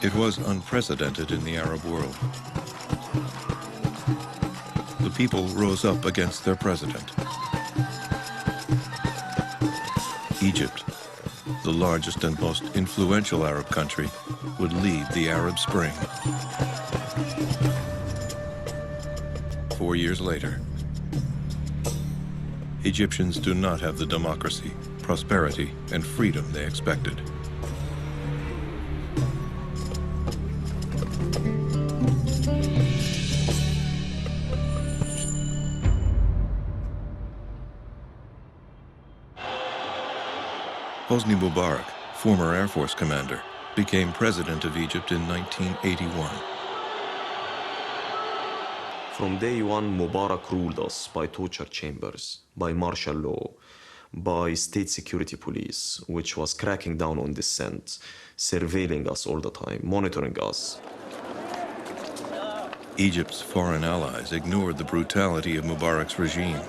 It was unprecedented in the Arab world. The people rose up against their president. Egypt, the largest and most influential Arab country, would lead the Arab Spring. 4 years later, Egyptians do not have the democracy, prosperity, and freedom they expected. Hosni Mubarak, former Air Force commander, became president of Egypt in 1981. From day one, Mubarak ruled us by torture chambers, by martial law, by state security police, which was cracking down on dissent, surveilling us all the time, monitoring us. Egypt's foreign allies ignored the brutality of Mubarak's regime.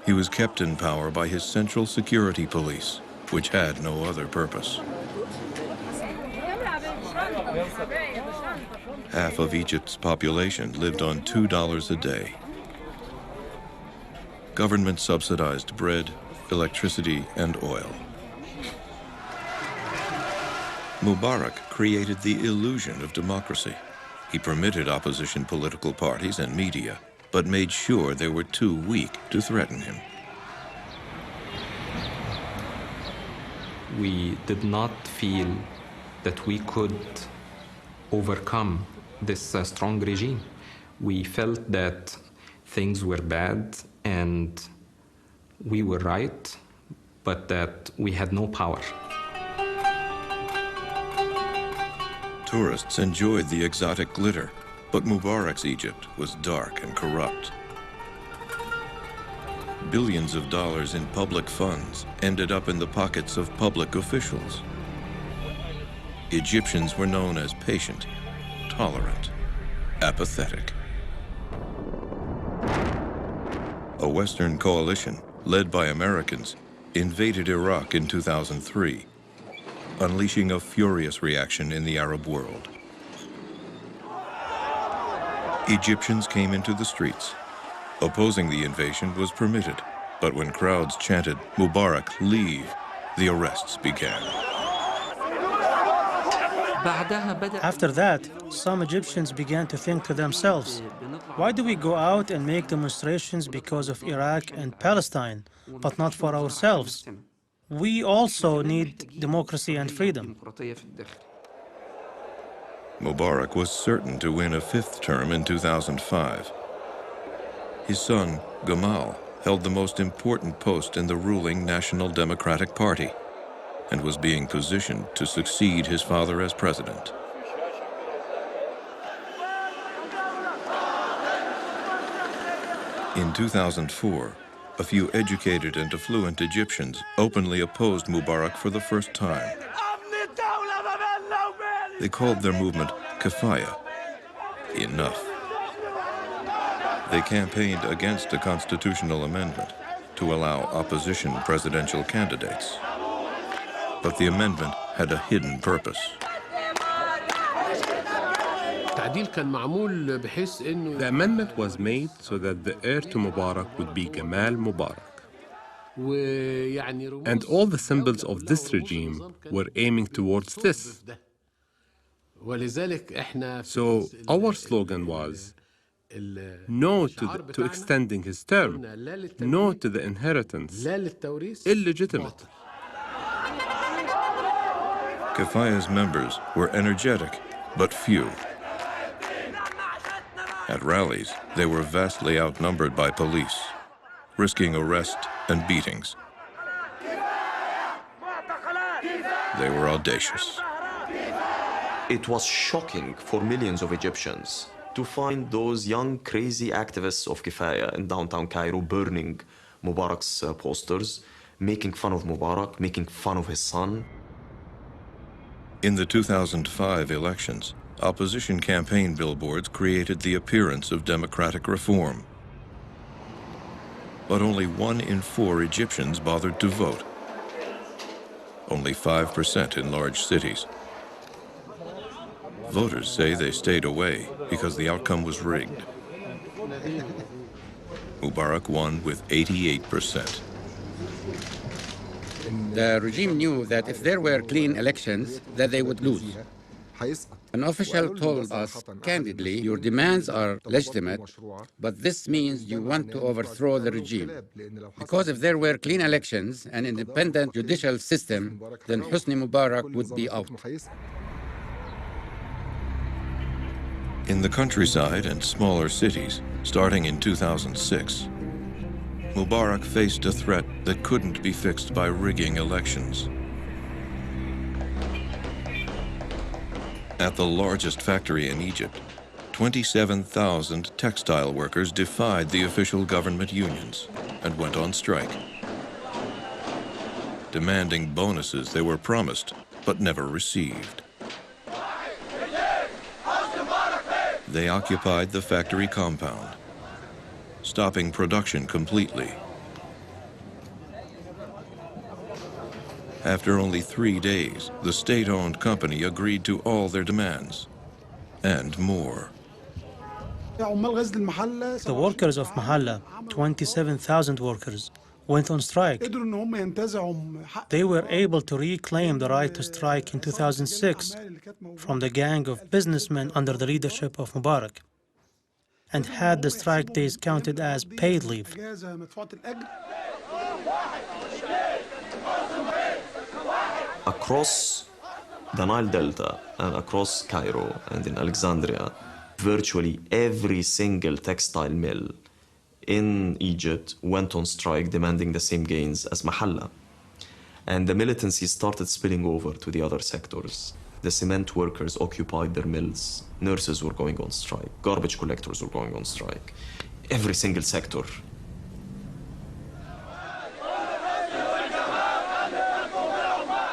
He was kept in power by his central security police, which had no other purpose. Half of Egypt's population lived on $2 a day. Government subsidized bread, electricity, and oil. Mubarak created the illusion of democracy. He permitted opposition political parties and media, but made sure they were too weak to threaten him. We did not feel that we could overcome this strong regime. We felt that things were bad and we were right, but that we had no power. Tourists enjoyed the exotic glitter, but Mubarak's Egypt was dark and corrupt. Billions of dollars in public funds ended up in the pockets of public officials. Egyptians were known as patient, tolerant, apathetic. A Western coalition, led by Americans, invaded Iraq in 2003, unleashing a furious reaction in the Arab world. Egyptians came into the streets. Opposing the invasion was permitted, but when crowds chanted, "Mubarak, leave," the arrests began. After that, some Egyptians began to think to themselves, why do we go out and make demonstrations because of Iraq and Palestine, but not for ourselves? We also need democracy and freedom. Mubarak was certain to win a fifth term in 2005. His son, Gamal, held the most important post in the ruling National Democratic Party and was being positioned to succeed his father as president. In 2004, a few educated and affluent Egyptians openly opposed Mubarak for the first time. They called their movement Kafaya, enough. They campaigned against a constitutional amendment to allow opposition presidential candidates. But the amendment had a hidden purpose. The amendment was made so that the heir to Mubarak would be Gamal Mubarak. And all the symbols of this regime were aiming towards this. So our slogan was, no to extending his term, no to the inheritance, illegitimate. Kafaya's members were energetic, but few. At rallies, they were vastly outnumbered by police, risking arrest and beatings. They were audacious. It was shocking for millions of Egyptians to find those young, crazy activists of Kifaya in downtown Cairo burning Mubarak's posters, making fun of Mubarak, making fun of his son. In the 2005 elections, opposition campaign billboards created the appearance of democratic reform. But only 1 in 4 Egyptians bothered to vote. Only 5% in large cities. Voters say they stayed away because the outcome was rigged. Mubarak won with 88%. The regime knew that if there were clean elections, that they would lose. An official told us candidly, your demands are legitimate, but this means you want to overthrow the regime. Because if there were clean elections and an independent judicial system, then Hosni Mubarak would be out. In the countryside and smaller cities, starting in 2006, Mubarak faced a threat that couldn't be fixed by rigging elections. At the largest factory in Egypt, 27,000 textile workers defied the official government unions and went on strike, demanding bonuses they were promised but never received. They occupied the factory compound, stopping production completely. After only 3 days, the state-owned company agreed to all their demands and more. The workers of Mahalla, 27,000 workers, went on strike. They were able to reclaim the right to strike in 2006 from the gang of businessmen under the leadership of Mubarak, and had the strike days counted as paid leave. Across the Nile Delta and across Cairo and in Alexandria, virtually every single textile mill in Egypt went on strike demanding the same gains as Mahalla. And the militancy started spilling over to the other sectors. The cement workers occupied their mills. Nurses were going on strike. Garbage collectors were going on strike. Every single sector.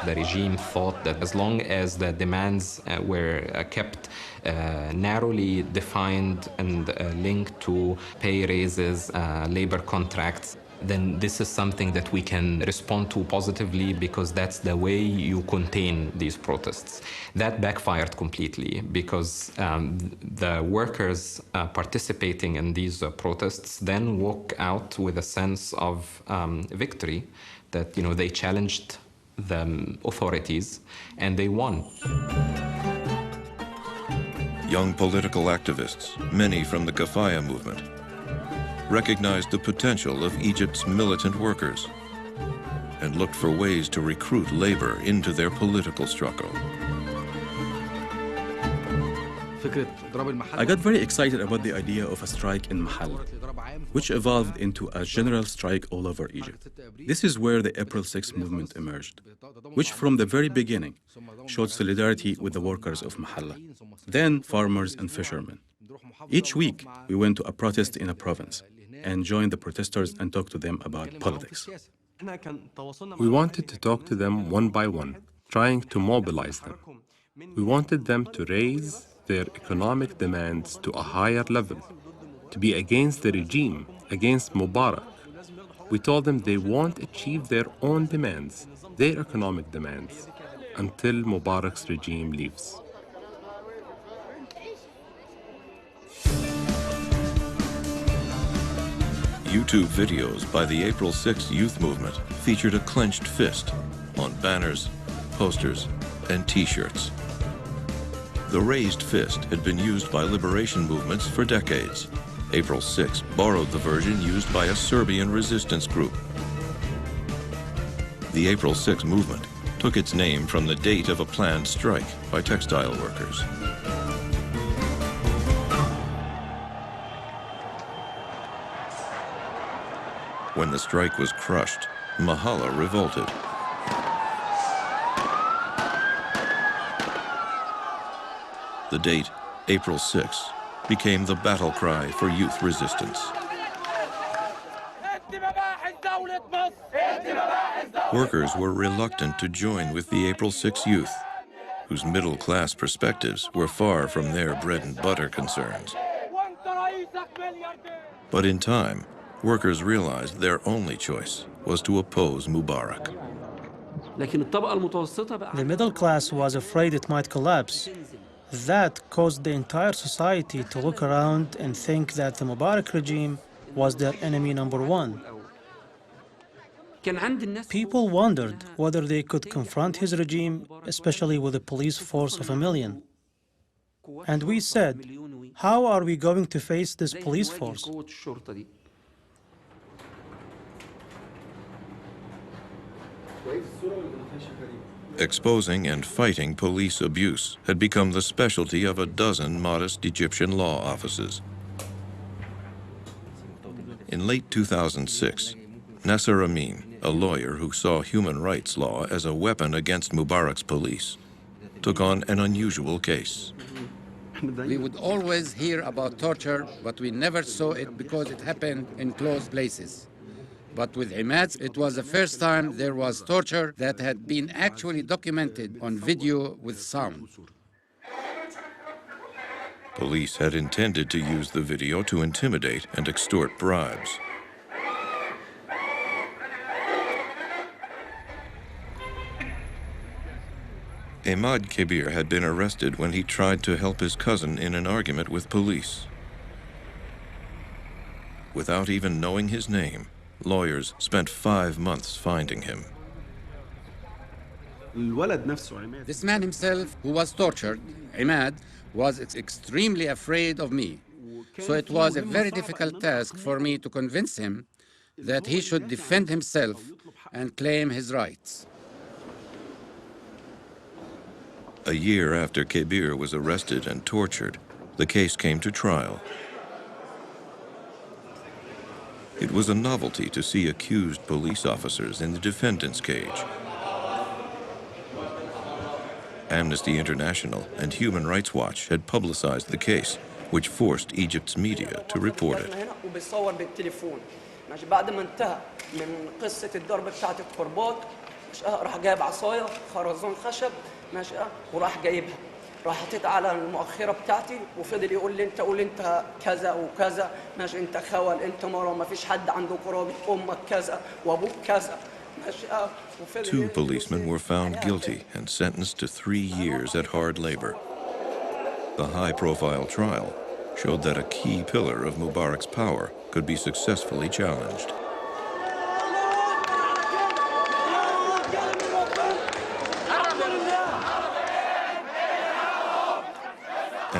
The regime thought that as long as the demands were kept narrowly defined and linked to pay raises, labor contracts, then this is something that we can respond to positively because that's the way you contain these protests. That backfired completely because the workers participating in these protests then walk out with a sense of victory that, they challenged the authorities and they won. Young political activists, many from the Kafaya movement, recognized the potential of Egypt's militant workers and looked for ways to recruit labor into their political struggle. I got very excited about the idea of a strike in Mahalla, which evolved into a general strike all over Egypt. This is where the April 6 movement emerged, which from the very beginning showed solidarity with the workers of Mahalla, then farmers and fishermen. Each week, we went to a protest in a province and joined the protesters and talked to them about politics. We wanted to talk to them one by one, trying to mobilize them. We wanted them to raise their economic demands to a higher level, to be against the regime, against Mubarak. We told them they won't achieve their own demands, their economic demands, until Mubarak's regime leaves. YouTube videos by the April 6 youth movement featured a clenched fist on banners, posters, and T-shirts. The raised fist had been used by liberation movements for decades. April 6 borrowed the version used by a Serbian resistance group. The April 6 movement took its name from the date of a planned strike by textile workers. When the strike was crushed, Mahalla revolted. The date, April 6, became the battle cry for youth resistance. Workers were reluctant to join with the April 6 youth, whose middle-class perspectives were far from their bread-and-butter concerns. But in time, workers realized their only choice was to oppose Mubarak. The middle class was afraid it might collapse. That caused the entire society to look around and think that the Mubarak regime was their enemy number one. People wondered whether they could confront his regime, especially with a police force of 1 million. And we said, how are we going to face this police force? Exposing and fighting police abuse had become the specialty of a dozen modest Egyptian law offices. In late 2006, Nasser Amin, a lawyer who saw human rights law as a weapon against Mubarak's police, took on an unusual case. We would always hear about torture, but we never saw it because it happened in closed places. But with Imad, it was the first time there was torture that had been actually documented on video with sound. Police had intended to use the video to intimidate and extort bribes. Ahmad Kabir had been arrested when he tried to help his cousin in an argument with police. Without even knowing his name, lawyers spent 5 months finding him. This man himself, who was tortured, Imad, was extremely afraid of me. So it was a very difficult task for me to convince him that he should defend himself and claim his rights. A year after Kabir was arrested and tortured, the case came to trial. It was a novelty to see accused police officers in the defendant's cage. Amnesty International and Human Rights Watch had publicized the case, which forced Egypt's media to report it. راح حطيت على المؤخره بتاعتي وفضل يقول لي انت قول انت كذا وكذا ماشي انت خول انت مره وما فيش حد عنده قرابه امك كذا وابوك كذا ماشي. 2 policemen were found guilty and sentenced to 3 years at hard labor. The high-profile trial showed that a key pillar of Mubarak's power could be successfully challenged.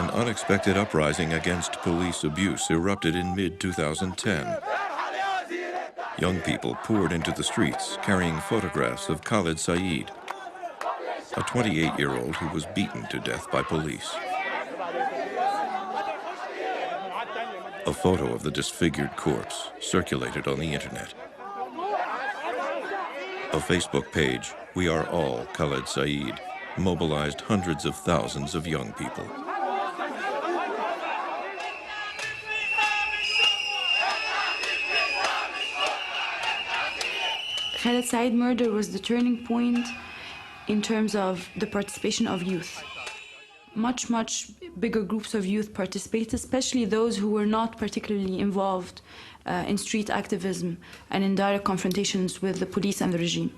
An unexpected uprising against police abuse erupted in mid-2010. Young people poured into the streets carrying photographs of Khaled Said, a 28-year-old who was beaten to death by police. A photo of the disfigured corpse circulated on the internet. A Facebook page, We Are All Khaled Said, mobilized hundreds of thousands of young people. Khaled Said murder was the turning point in terms of the participation of youth. Much bigger groups of youth participated, especially those who were not particularly involved in street activism and in direct confrontations with the police and the regime.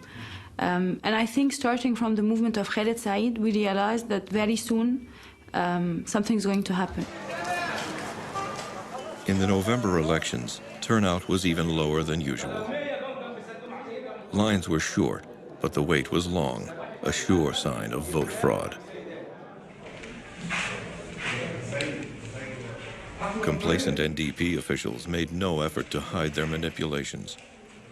And I think starting from the movement of Khaled Said, we realized that very soon something's going to happen. In the November elections, turnout was even lower than usual. Lines were short, but the wait was long, a sure sign of vote fraud. Complacent NDP officials made no effort to hide their manipulations.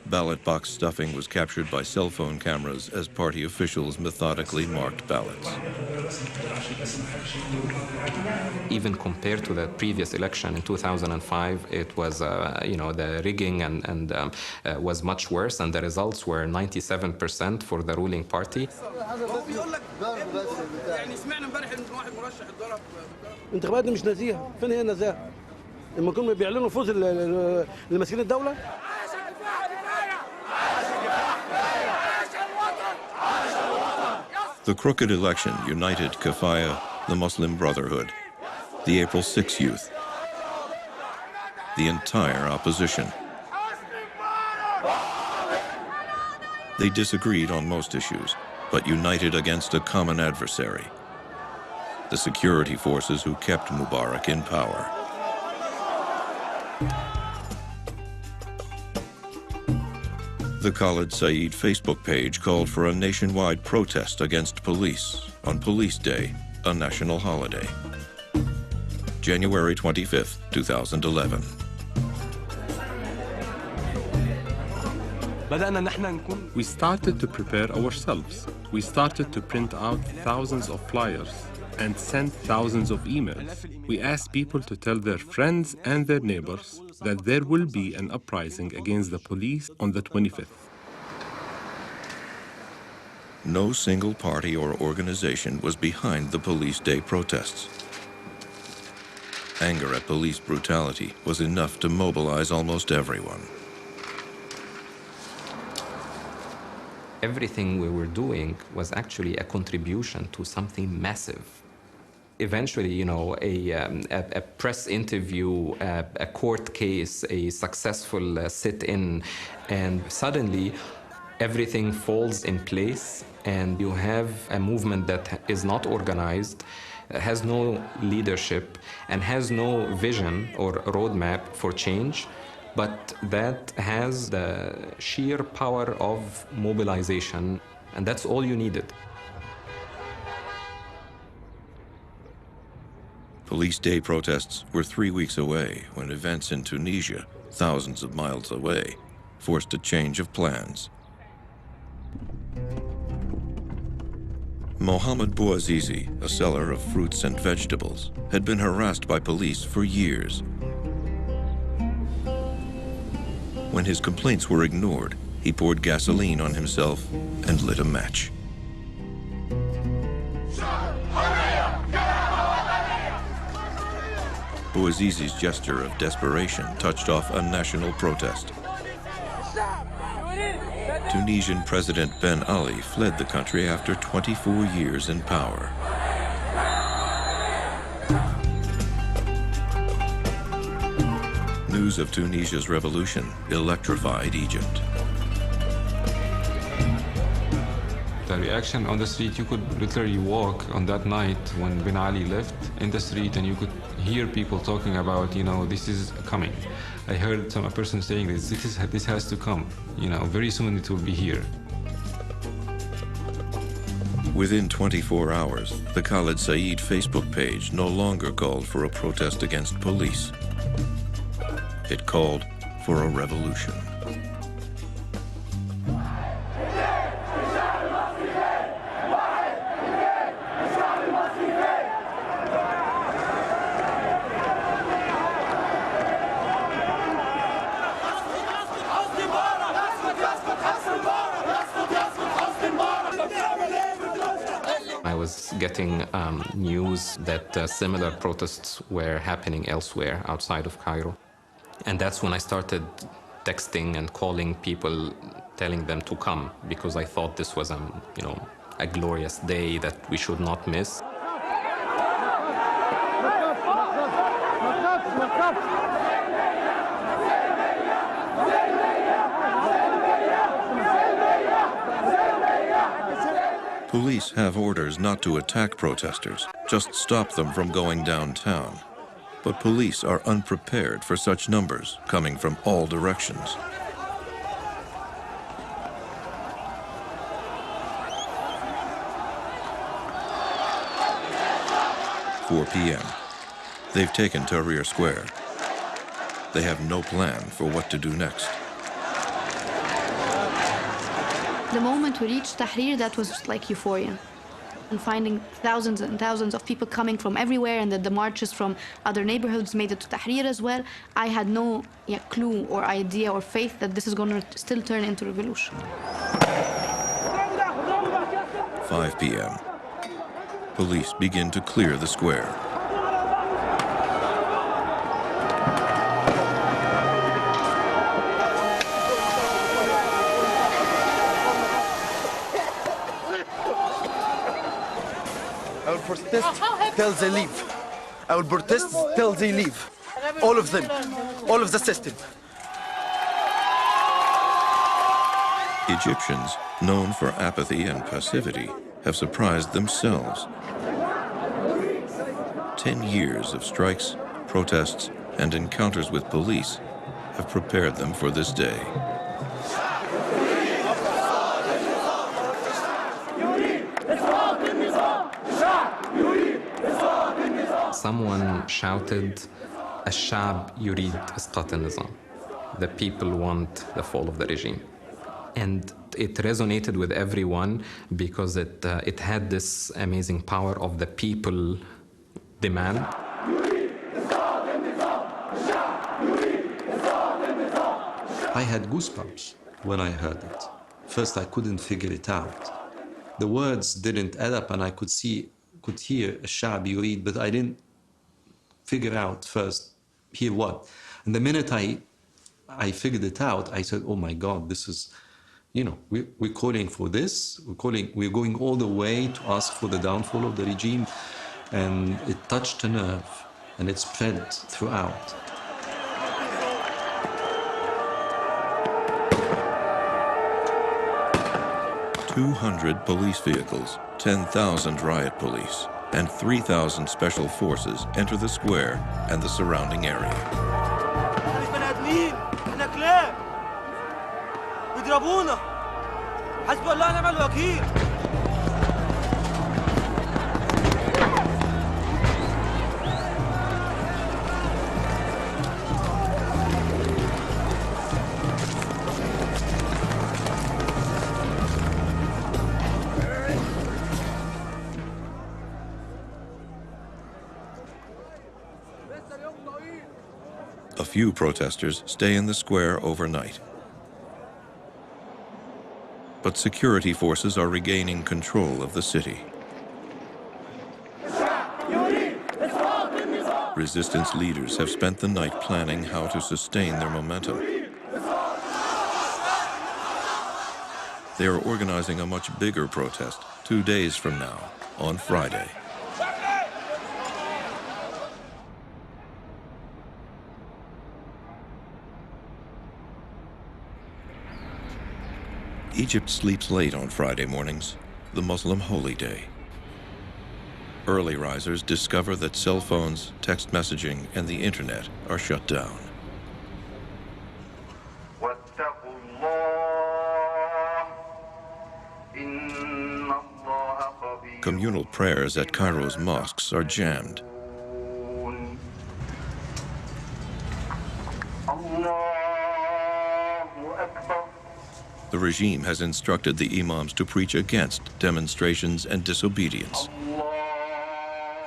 Ballot box stuffing was captured by cell phone cameras as party officials methodically marked ballots. Even compared to the previous election in 2005, it was, the rigging and was much worse, and the results were 97% for the ruling party. الانتخابات دي مش نزيهه، فين هي النزاهه؟ لما كانوا بيعلنوا فوز لمسكين الدوله. The crooked election united Kafaya, the Muslim Brotherhood, the April 6 youth, the entire opposition. They disagreed on most issues, but united against a common adversary, the security forces who kept Mubarak in power. The Khalid Said Facebook page called for a nationwide protest against police on Police Day, a national holiday. January 25th, 2011. We started to prepare ourselves. We started to print out thousands of flyers and send thousands of emails. We asked people to tell their friends and their neighbors that there will be an uprising against the police on the 25th. No single party or organization was behind the Police Day protests. Anger at police brutality was enough to mobilize almost everyone. Everything we were doing was actually a contribution to something massive. Eventually, you know, a press interview, a court case, a successful sit-in, and suddenly everything falls in place, and you have a movement that is not organized, has no leadership, and has no vision or roadmap for change, but that has the sheer power of mobilization, and that's all you needed. Police Day protests were 3 weeks away when events in Tunisia, thousands of miles away, forced a change of plans. Mohamed Morsi, a seller of fruits and vegetables, had been harassed by police for years. When his complaints were ignored, he poured gasoline on himself and lit a match. Bouazizi's gesture of desperation touched off a national protest. Tunisian President Ben Ali fled the country after 24 years in power. News of Tunisia's revolution electrified Egypt. The reaction on the street, you could literally walk on that night when Ben Ali left in the street and you could hear people talking about, you know, this is coming. I heard a person saying this has to come, you know, very soon it will be here. Within 24 hours, the Khalid Said Facebook page no longer called for a protest against police. It called for a revolution. I was getting news that similar protests were happening elsewhere outside of Cairo. And that's when I started texting and calling people, telling them to come, because I thought this was a glorious day that we should not miss. Police have orders not to attack protesters, just stop them from going downtown. But police are unprepared for such numbers coming from all directions. "4 p.m. They've taken Tahrir Square. They have no plan for what to do next. The moment we reached Tahrir, that was like euphoria. And finding thousands and thousands of people coming from everywhere, and that the marches from other neighborhoods made it to Tahrir as well, I had no clue or idea or faith that this is going to still turn into revolution. 5 p.m. Police begin to clear the square. Our protest till they leave. Our protest till they leave. All of them. All of the system. Egyptians, known for apathy and passivity, have surprised themselves. 10 years of strikes, protests, and encounters with police have prepared them for this day. Someone shouted, "الشعب يريد إسقاط النظام." The people want the fall of the regime. And it resonated with everyone because it had this amazing power of the people demand. I had goosebumps when I heard it. First, I couldn't figure it out. The words didn't add up, and I could hear الشعب يريد, but I didn't figure out first, hear what. And the minute I figured it out, I said, oh my God, this is, we're calling for this. We're going all the way to ask for the downfall of the regime. And it touched a nerve, and it spread throughout. "200 police vehicles, 10,000 riot police, and 3,000 special forces enter the square and the surrounding area. A few protesters stay in the square overnight. But security forces are regaining control of the city. Resistance leaders have spent the night planning how to sustain their momentum. They are organizing a much bigger protest 2 days from now, on Friday. Egypt sleeps late on Friday mornings, the Muslim holy day. Early risers discover that cell phones, text messaging, and the internet are shut down. Communal prayers at Cairo's mosques are jammed. The regime has instructed the imams to preach against demonstrations and disobedience.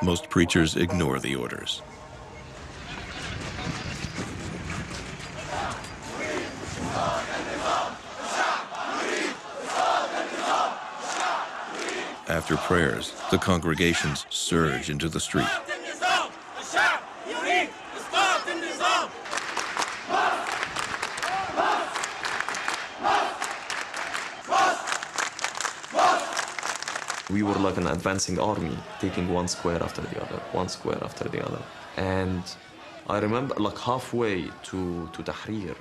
Most preachers ignore the orders. After prayers, the congregations surge into the street. We were like an advancing army, taking one square after the other, one square after the other. And I remember like halfway to Tahrir,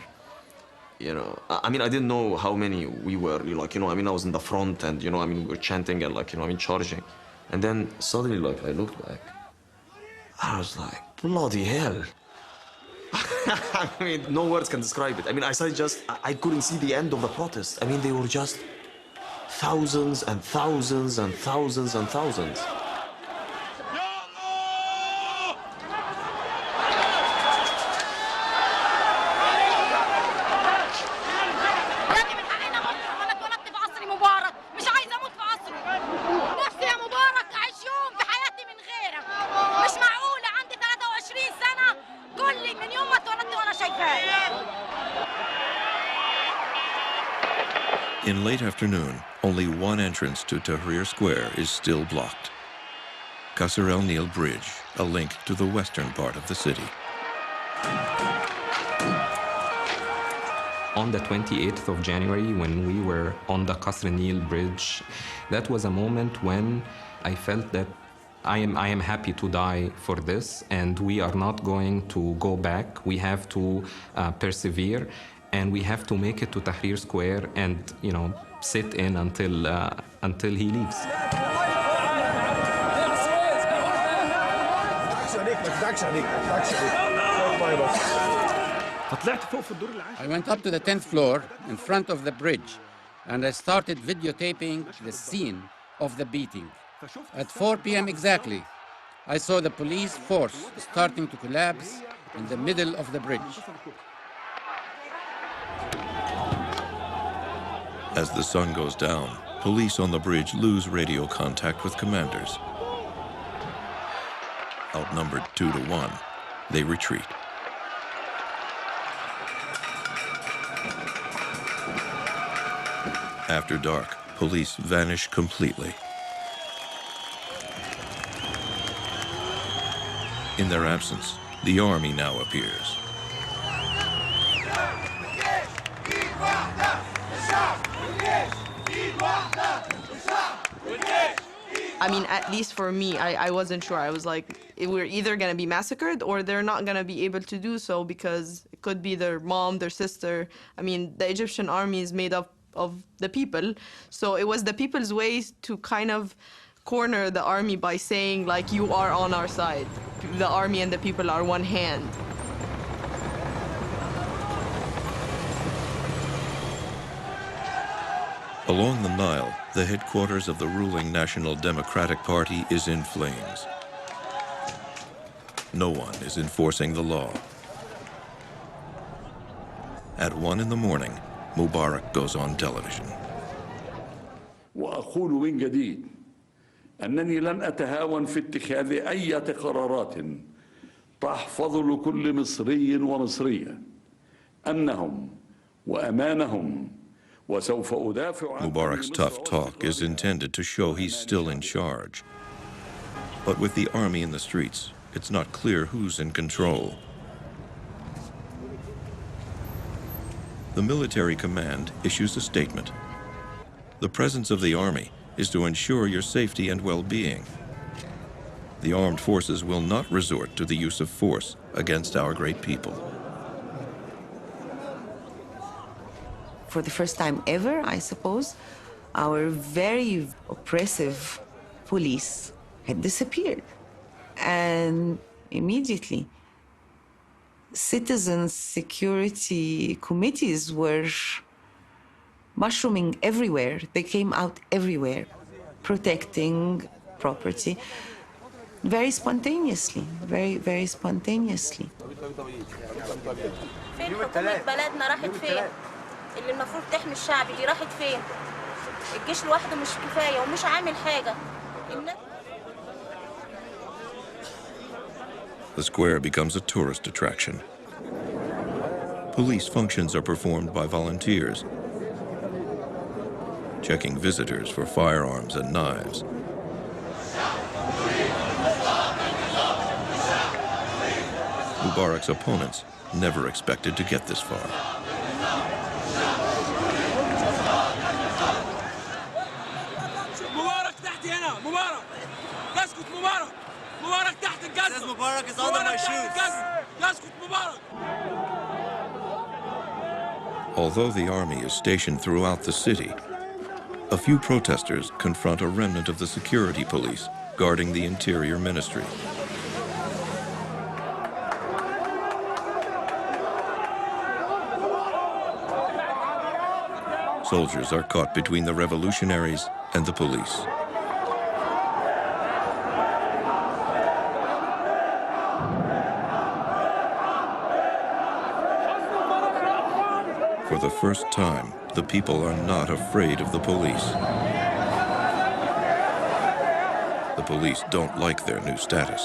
I mean, I didn't know how many we were, I mean, I was in the front and, we were chanting and charging. And then suddenly, I looked back, I was like, bloody hell. I mean, no words can describe it. I mean, I couldn't see the end of the protest. I mean, they were just thousands and thousands and thousands and thousands. In late afternoon, only one entrance to Tahrir Square is still blocked. Qasr el-Nil Bridge, a link to the western part of the city. On the 28th of January, when we were on the Qasr el-Nil Bridge, that was a moment when I felt that I am happy to die for this, and we are not going to go back. We have to persevere, and we have to make it to Tahrir Square and, sit in until he leaves. I went up to the 10th floor in front of the bridge, and I started videotaping the scene of the beating. At 4 p.m. exactly, I saw the police force starting to collapse in the middle of the bridge. As the sun goes down, police on the bridge lose radio contact with commanders. Outnumbered 2 to 1, they retreat. After dark, police vanish completely. In their absence, the army now appears. I mean, at least for me, I wasn't sure. I was like, we're either going to be massacred or they're not going to be able to do so because it could be their mom, their sister. I mean, the Egyptian army is made up of the people. So it was the people's way to kind of corner the army by saying, like, you are on our side. The army and the people are one hand. Along the Nile, the headquarters of the ruling National Democratic Party is in flames. No one is enforcing the law. At 1 in the morning, Mubarak goes on television. وأقول من جديد أنني لن أتهاون في اتخاذ أي قرارات تحفظ لكل مصري ومصرية أمنهم وأمانهم. Mubarak's tough talk is intended to show he's still in charge. But with the army in the streets, it's not clear who's in control. The military command issues a statement. The presence of the army is to ensure your safety and well-being. The armed forces will not resort to the use of force against our great people. For the first time ever, I suppose, our very oppressive police had disappeared. And immediately, citizens' security committees were mushrooming everywhere. They came out everywhere, protecting property, very spontaneously, very, very spontaneously. اللي المفروض تحمي الشعب دي راحت فين؟ الجيش لوحده مش كفايه ومش عامل حاجه. The square becomes a tourist attraction. Police functions are performed by volunteers, checking visitors for firearms and knives. Mubarak's opponents never expected to get this far. Mubarak is under my shoes. Although the army is stationed throughout the city, a few protesters confront a remnant of the security police guarding the Interior Ministry. Soldiers are caught between the revolutionaries and the police. For the first time, the people are not afraid of the police. The police don't like their new status.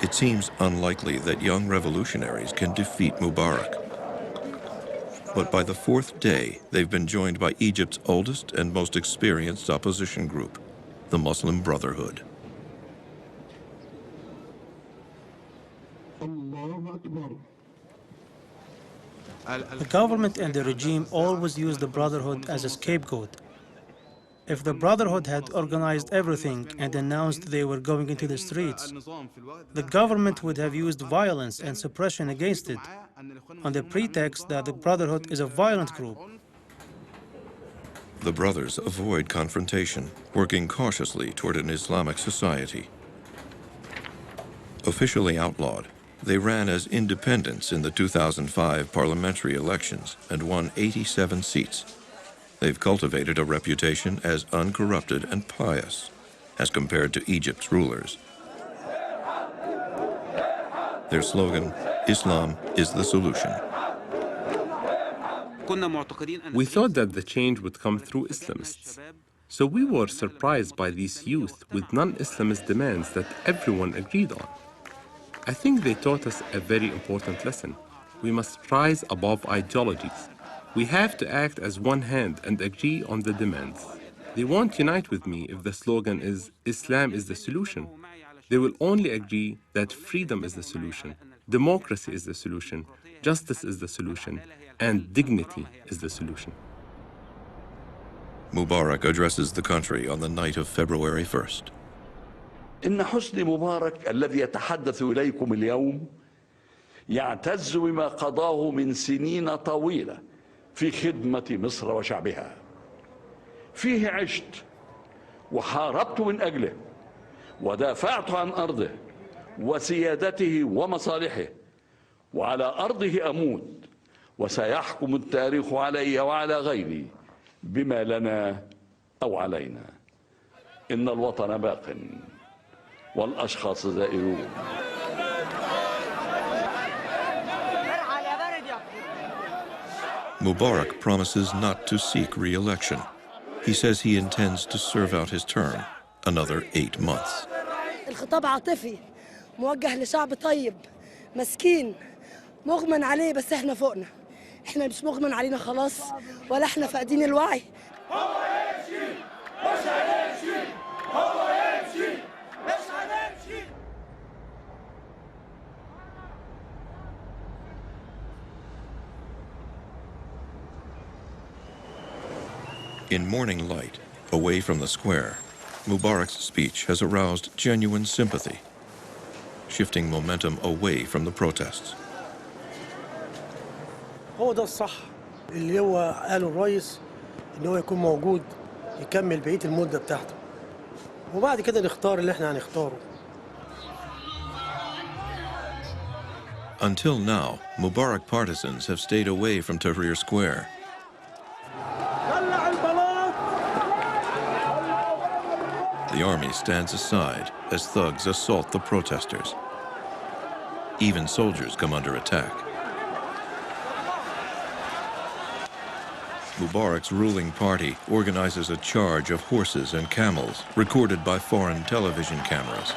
It seems unlikely that young revolutionaries can defeat Mubarak. But by the 4th day, they've been joined by Egypt's oldest and most experienced opposition group, the Muslim Brotherhood. The government and the regime always use the Brotherhood as a scapegoat. If the Brotherhood had organized everything and announced they were going into the streets, the government would have used violence and suppression against it, on the pretext that the Brotherhood is a violent group. The brothers avoid confrontation, working cautiously toward an Islamic society. Officially outlawed, they ran as independents in the 2005 parliamentary elections and won 87 seats. They've cultivated a reputation as uncorrupted and pious, as compared to Egypt's rulers. Their slogan, Islam is the solution. We thought that the change would come through Islamists. So we were surprised by these youth with non-Islamist demands that everyone agreed on. I think they taught us a very important lesson. We must rise above ideologies. We have to act as one hand and agree on the demands. They won't unite with me if the slogan is Islam is the solution. They will only agree that freedom is the solution, democracy is the solution, justice is the solution, and dignity is the solution. Mubarak addresses the country on the night of February 1st. إن حسني مبارك الذي يتحدث إليكم اليوم يعتز بما قضاه من سنين طويلة في خدمة مصر وشعبها. فيه عشت وحاربت من أجله ودافعت عن أرضه وسيادته ومصالحه وعلى أرضه أموت وسيحكم التاريخ علي وعلى غيري بما لنا أو علينا. إن الوطن باق والأشخاص زائرون. Mubarak promises not to seek re-election. He says he intends to serve out his term, another 8 months. الخطاب عاطفي موجه لشعب طيب مسكين مغمى عليه بس احنا فوقنا. احنا مش مغمى علينا خلاص ولا احنا فاقدين الوعي. هو يمشي مش هيمشي هو يمشي مش هنمشي. In morning light, away from the square, Mubarak's speech has aroused genuine sympathy, shifting momentum away from the protests. هو ده الصح اللي هو قاله الرئيس ان هو يكون موجود يكمل بقيه المده بتاعته وبعد كده نختار اللي احنا هنختاره. Until now, Mubarak partisans have stayed away from Tahrir Square. The army stands aside as thugs assault the protesters. Even soldiers come under attack. Mubarak's ruling party organizes a charge of horses and camels, recorded by foreign television cameras.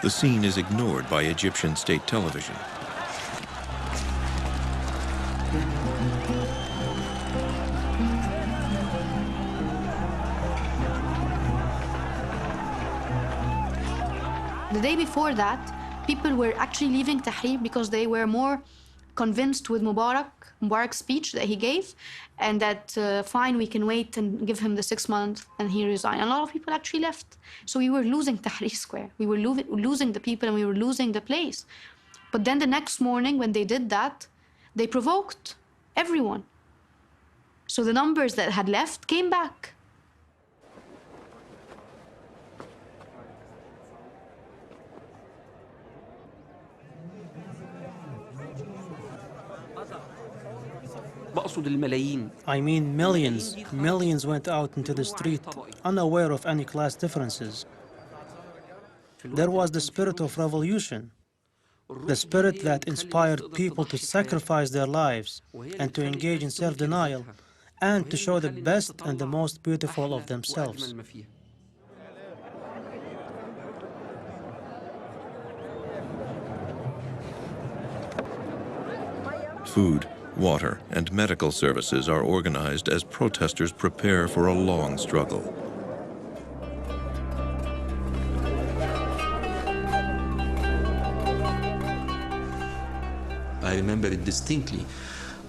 The scene is ignored by Egyptian state television. The day before that, people were actually leaving Tahrir because they were more convinced with Mubarak's speech that he gave, and that fine, we can wait and give him the 6 months and he resigned. A lot of people actually left. So we were losing Tahrir Square. We were losing the people and we were losing the place. But then the next morning when they did that, they provoked everyone. So the numbers that had left came back. I mean millions. Millions went out into the street, unaware of any class differences. There was the spirit of revolution, the spirit that inspired people to sacrifice their lives and to engage in self-denial and to show the best and the most beautiful of themselves. Food, water, and medical services are organized as protesters prepare for a long struggle. I remember it distinctly,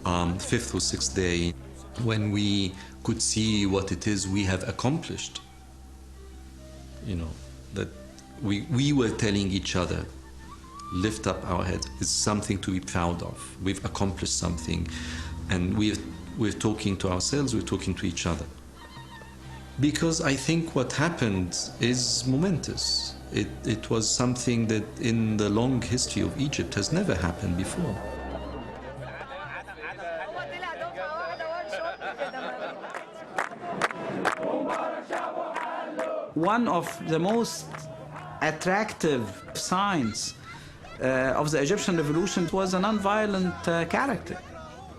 5th or 6th day, when we could see what it is we have accomplished. You know, that we were telling each other, lift up our heads. It's something to be proud of. We've accomplished something, and we're we're talking to ourselves, we're talking to each other. Because I think what happened is momentous. It was something that in the long history of Egypt has never happened before. One of the most attractive signs of the Egyptian revolution was a non-violent character.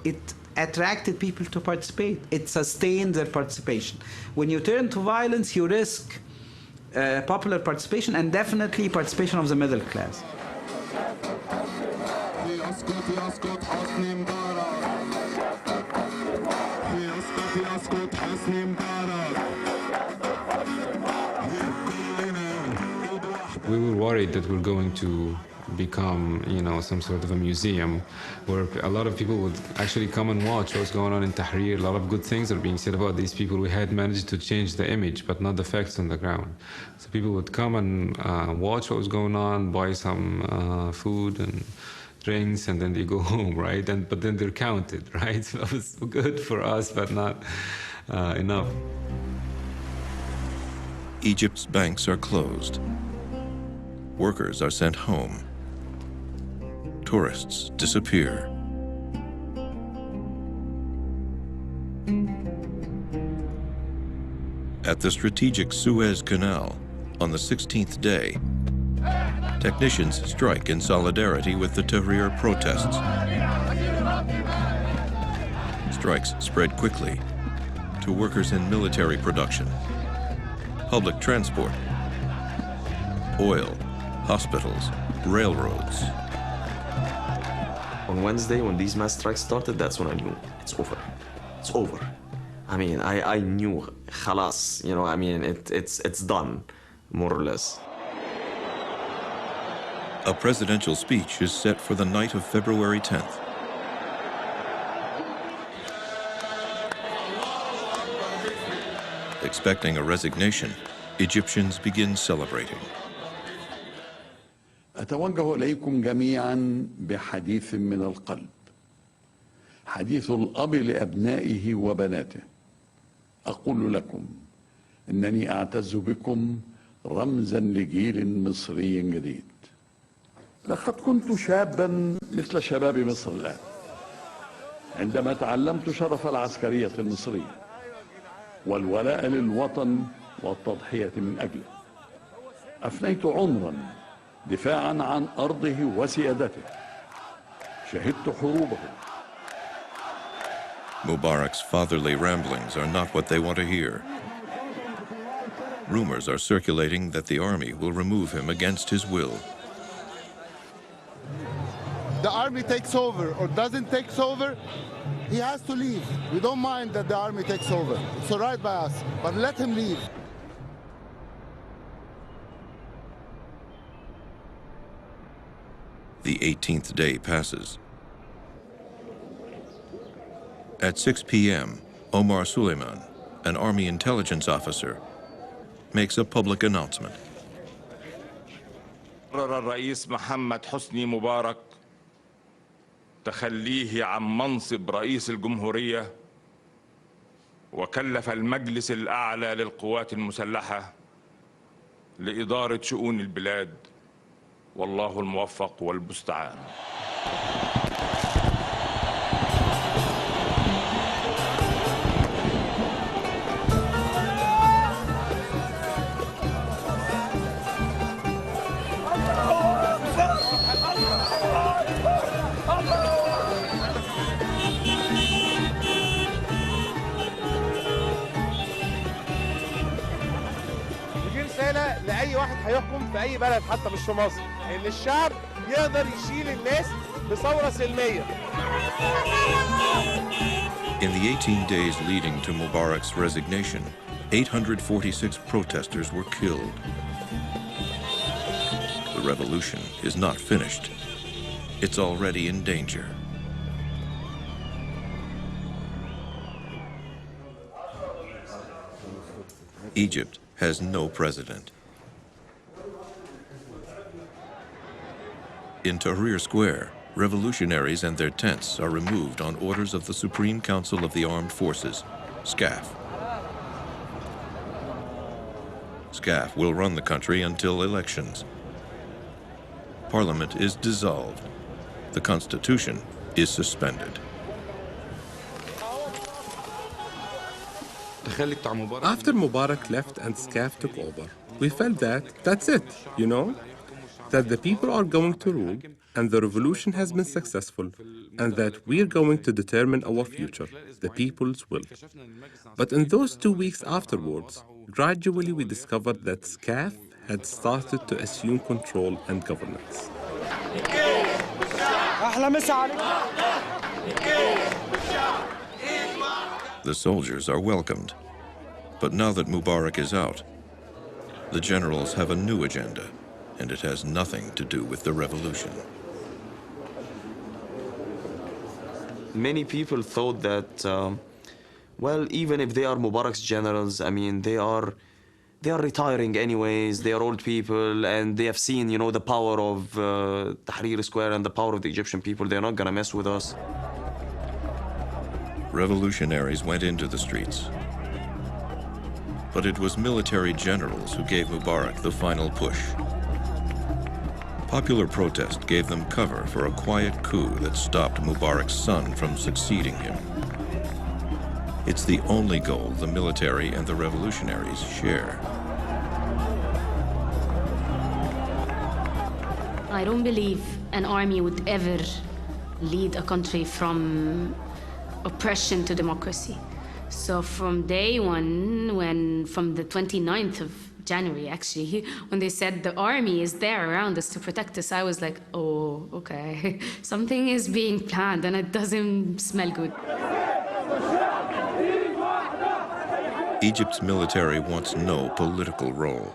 It attracted people to participate. It sustained their participation. When you turn to violence, you risk popular participation and definitely participation of the middle class. We were worried that we're going to become, some sort of a museum where a lot of people would actually come and watch what's going on in Tahrir. A lot of good things are being said about these people. We had managed to change the image, but not the facts on the ground. So people would come and watch what was going on, buy some food and drinks, and then they go home, right? But then they're counted, right? So that was good for us, but not enough. Egypt's banks are closed. Workers are sent home. Tourists disappear. At the strategic Suez Canal, on the 16th day, technicians strike in solidarity with the Tahrir protests. Strikes spread quickly to workers in military production, public transport, oil, hospitals, railroads. On Wednesday, when these mass strikes started, that's when I knew it's over. It's over. I mean, I knew, khalas, it's done, more or less. A presidential speech is set for the night of February 10th. Expecting a resignation, Egyptians begin celebrating. أتوجه إليكم جميعا بحديث من القلب، حديث الأب لأبنائه وبناته. أقول لكم إنني أعتز بكم رمزا لجيل مصري جديد. لقد كنت شابا مثل شباب مصر الآن عندما تعلمت شرف العسكرية المصرية والولاء للوطن والتضحية من أجله. أفنيت عمرا دفاعا عن أرضه وسيادته. شهدت حروبه. Mubarak's fatherly ramblings are not what they want to hear. Rumors are circulating that the army will remove him against his will. The army takes over or doesn't take over, he has to leave. We don't mind that the army takes over. It's all right by us, but let him leave. The 18th day passes. At 6 p.m., Omar Suleiman, an army intelligence officer, makes a public announcement. قرر الرئيس محمد حسني مبارك تخليه عن منصب رئيس الجمهورية وكلف المجلس الأعلى للقوات المسلحة لإدارة شؤون البلاد والله الموفق والمستعان. لأي واحد هيحكم في أي بلد حتى مش في مصر إن الشعب يقدر يشيل الناس بثورة سلمية. In the 18 days leading to Mubarak's resignation, 846 protesters were killed. The revolution is not finished. It's already in danger. Egypt has no president. In Tahrir Square, revolutionaries and their tents are removed on orders of the Supreme Council of the Armed Forces, SCAF. SCAF will run the country until elections. Parliament is dissolved. The Constitution is suspended. After Mubarak left and SCAF took over, we felt that that's it, that the people are going to rule and the revolution has been successful and that we're going to determine our future, the people's will. But in those 2 weeks afterwards, gradually we discovered that SCAF had started to assume control and governance. The soldiers are welcomed. But now that Mubarak is out, the generals have a new agenda, and it has nothing to do with the revolution. Many people thought that, well, even if they are Mubarak's generals, I mean, they are retiring anyways, they are old people, and they have seen, the power of Tahrir Square and the power of the Egyptian people. They're not gonna mess with us. Revolutionaries went into the streets. But it was military generals who gave Mubarak the final push. Popular protest gave them cover for a quiet coup that stopped Mubarak's son from succeeding him. It's the only goal the military and the revolutionaries share. I don't believe an army would ever lead a country from oppression to democracy. So from day one, from the 29th of January, actually, when they said the army is there around us to protect us, I was like, oh, okay. Something is being planned and it doesn't smell good. Egypt's military wants no political role.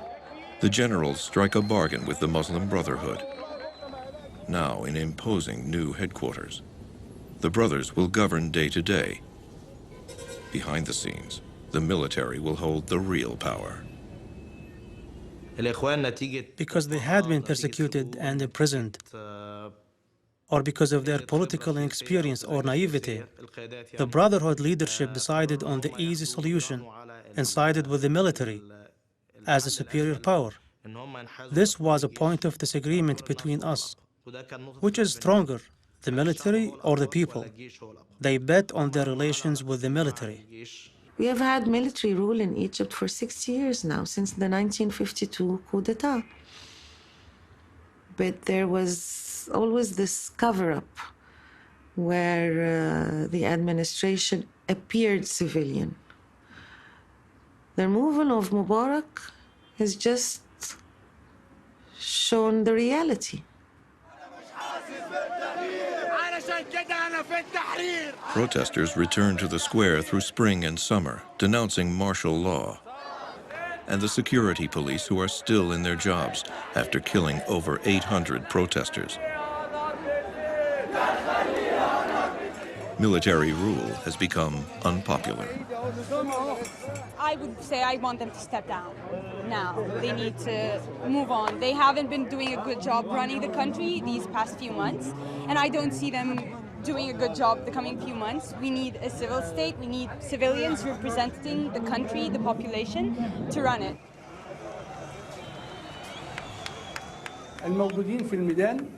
The generals strike a bargain with the Muslim Brotherhood, now in imposing new headquarters. The brothers will govern day to day. Behind the scenes, the military will hold the real power. Because they had been persecuted and imprisoned, or because of their political inexperience or naivety, the Brotherhood leadership decided on the easy solution and sided with the military as a superior power. This was a point of disagreement between us. Which is stronger, the military or the people? They bet on their relations with the military. We have had military rule in Egypt for 60 years now, since the 1952 coup d'etat. But there was always this cover-up where the administration appeared civilian. The removal of Mubarak has just shown the reality. Protesters returned to the square through spring and summer, denouncing martial law. And the security police, who are still in their jobs after killing over 800 protesters. Military rule has become unpopular. I would say I want them to step down now. They need to move on. They haven't been doing a good job running the country these past few months, and I don't see them doing a good job the coming few months. We need a civil state. We need civilians representing the country, the population, to run it. الموجودين في الميدان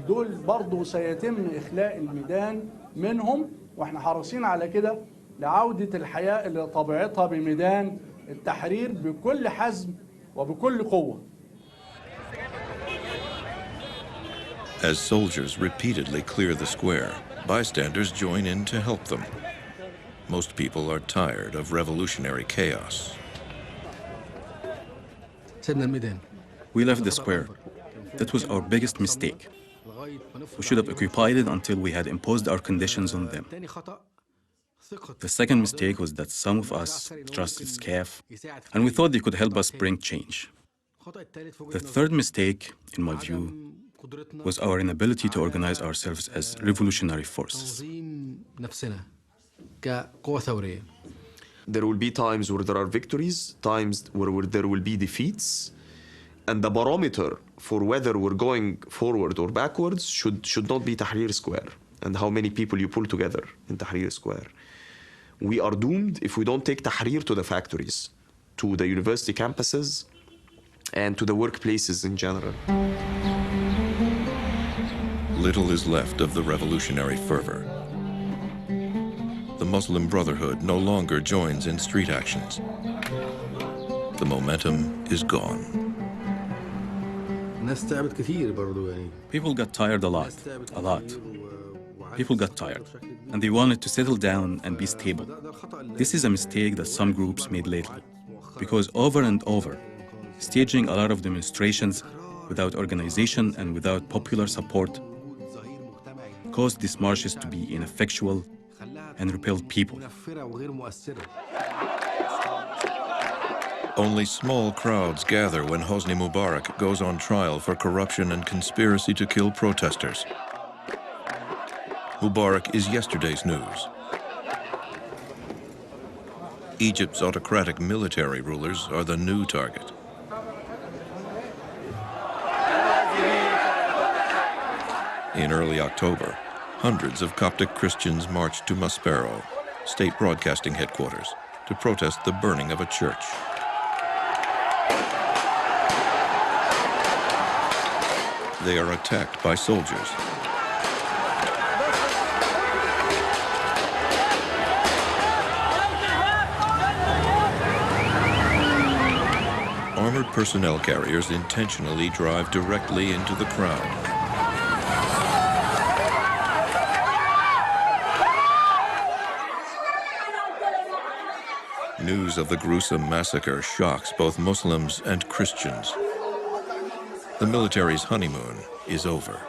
دول برضو سيتم إخلاء الميدان منهم، واحنا حريصين على كده لعودة الحياة إلى طبيعتها بميدان التحرير بكل حزم وبكل قوة. As soldiers repeatedly clear the square, bystanders join in to help them. Most people are tired of revolutionary chaos. We left the square. That was our biggest mistake. We should have occupied it until we had imposed our conditions on them. The second mistake was that some of us trusted SCAF, and we thought they could help us bring change. The third mistake, in my view, was our inability to organize ourselves as revolutionary forces. There will be times where there are victories, times where there will be defeats, and the barometer for whether we're going forward or backwards should not be Tahrir Square and how many people you pull together in Tahrir Square. We are doomed if we don't take Tahrir to the factories, to the university campuses, and to the workplaces in general. Little is left of the revolutionary fervor. The Muslim Brotherhood no longer joins in street actions. The momentum is gone. People got tired a lot. People got tired, and they wanted to settle down and be stable. This is a mistake that some groups made lately, because over and over, staging a lot of demonstrations without organization and without popular support caused these marches to be ineffectual and repelled people. Only small crowds gather when Hosni Mubarak goes on trial for corruption and conspiracy to kill protesters. Mubarak is yesterday's news. Egypt's autocratic military rulers are the new target. In early October, hundreds of Coptic Christians marched to Maspero, state broadcasting headquarters, to protest the burning of a church. They are attacked by soldiers. Armored personnel carriers intentionally drive directly into the crowd. News of the gruesome massacre shocks both Muslims and Christians. The military's honeymoon is over.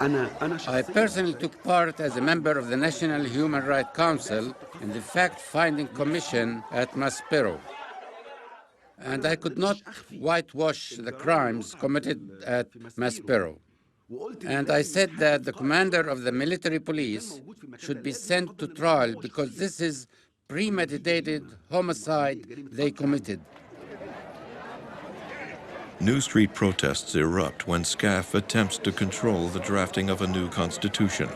I personally took part as a member of the National Human Rights Council in the fact-finding commission at Maspero. And I could not whitewash the crimes committed at Maspero. And I said that the commander of the military police should be sent to trial because this is premeditated homicide they committed. New street protests erupt when SCAF attempts to control the drafting of a new constitution.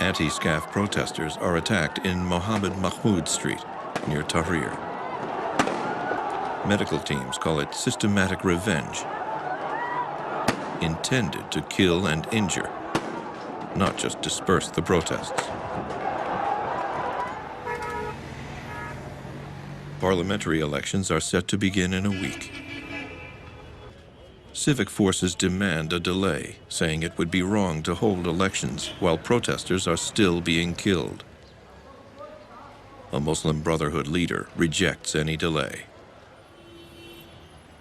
Anti-SCAF protesters are attacked in Mohamed Morsi Street, near Tahrir. Medical teams call it systematic revenge, intended to kill and injure, not just disperse the protests. Parliamentary elections are set to begin in a week. Civic forces demand a delay, saying it would be wrong to hold elections while protesters are still being killed. A Muslim Brotherhood leader rejects any delay.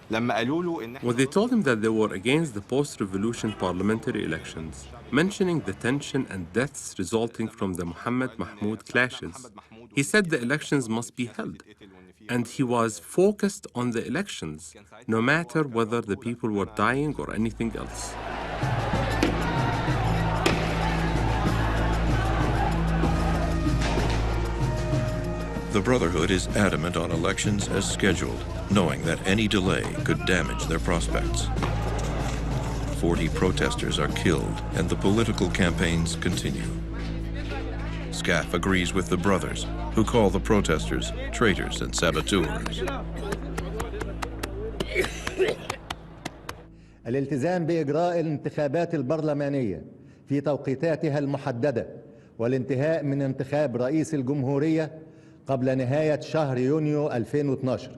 When they told him that they were against the post-revolution parliamentary elections, mentioning the tension and deaths resulting from the Mohammed Mahmoud clashes, he said the elections must be held. And he was focused on the elections, no matter whether the people were dying or anything else. The Brotherhood is adamant on elections as scheduled, knowing that any delay could damage their prospects. 40 protesters are killed, and the political campaigns continue. SCAF agrees with the brothers, who call the protesters traitors and saboteurs. الالتزام بإجراء الانتخابات البرلمانية في توقيتاتها المحددة والانتهاء من انتخاب رئيس الجمهورية قبل نهاية شهر يونيو 2012.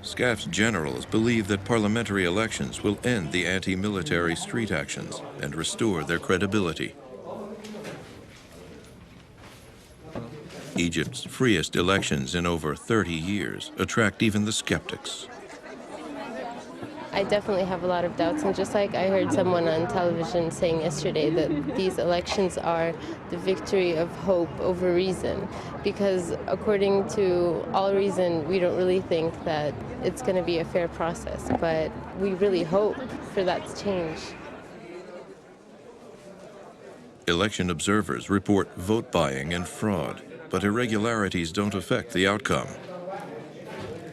SCAF's generals believe that parliamentary elections will end the anti-military street actions and restore their credibility. Egypt's freest elections in over 30 years attract even the skeptics. I definitely have a lot of doubts, and just like I heard someone on television saying yesterday that these elections are the victory of hope over reason, because according to all reason, we don't really think that it's going to be a fair process, but we really hope for that to change. Election observers report vote buying and fraud, but irregularities don't affect the outcome.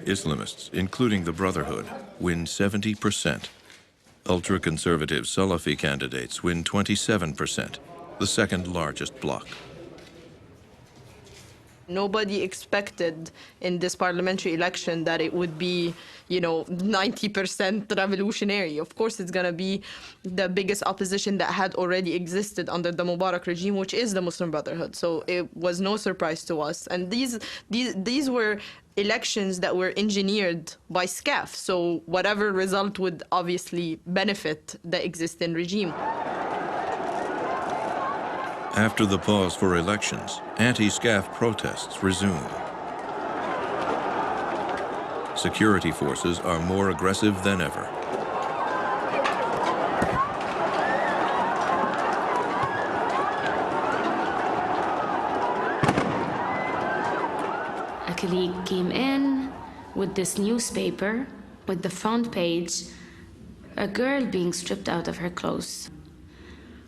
Islamists, including the Brotherhood, win 70%. Ultra-conservative Salafi candidates win 27%, the second largest bloc. Nobody expected in this parliamentary election that it would be, 90% revolutionary. Of course, it's going to be the biggest opposition that had already existed under the Mubarak regime, which is the Muslim Brotherhood. So it was no surprise to us. And these were elections that were engineered by SCAF. So whatever result would obviously benefit the existing regime. After the pause for elections, anti-SCAF protests resume. Security forces are more aggressive than ever. A colleague came in with this newspaper, with the front page, a girl being stripped out of her clothes.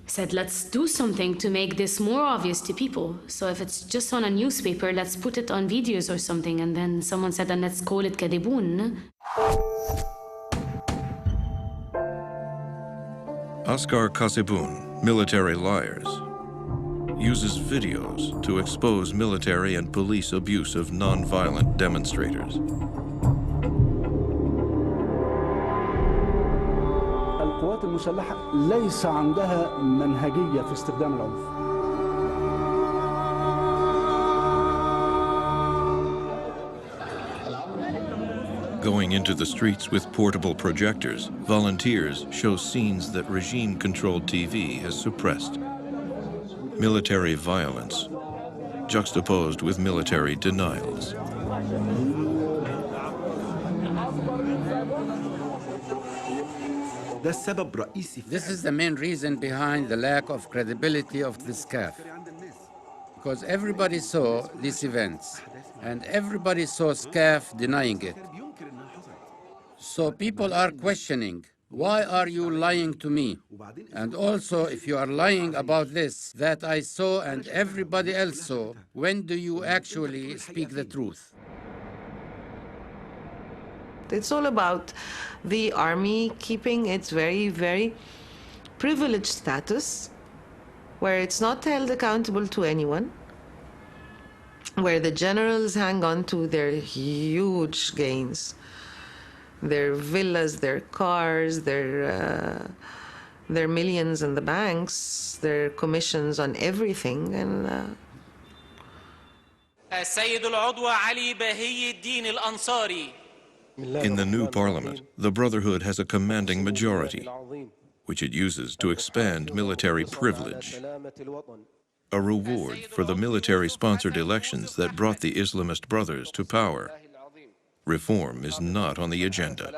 Said, let's do something to make this more obvious to people. So if it's just on a newspaper, let's put it on videos or something. And then someone said, and let's call it kadibun. Askar Kasibun, military liars, uses videos to expose military and police abuse of non-violent demonstrators. القوات المسلحة ليس عندها منهجية في استخدام العنف. Going into the streets with portable projectors, volunteers show scenes that regime-controlled TV has suppressed. Military violence, juxtaposed with military denials. This is the main reason behind the lack of credibility of the SCAF. Because everybody saw these events, and everybody saw SCAF denying it. So people are questioning, why are you lying to me? And also, if you are lying about this, that I saw and everybody else saw, when do you actually speak the truth? It's all about the army keeping its very, very privileged status, where it's not held accountable to anyone, where the generals hang on to their huge gains, their villas, their cars, their millions in the banks, their commissions on everything, and In the new parliament, the Brotherhood has a commanding majority, which it uses to expand military privilege, a reward for the military-sponsored elections that brought the Islamist brothers to power. Reform is not on the agenda.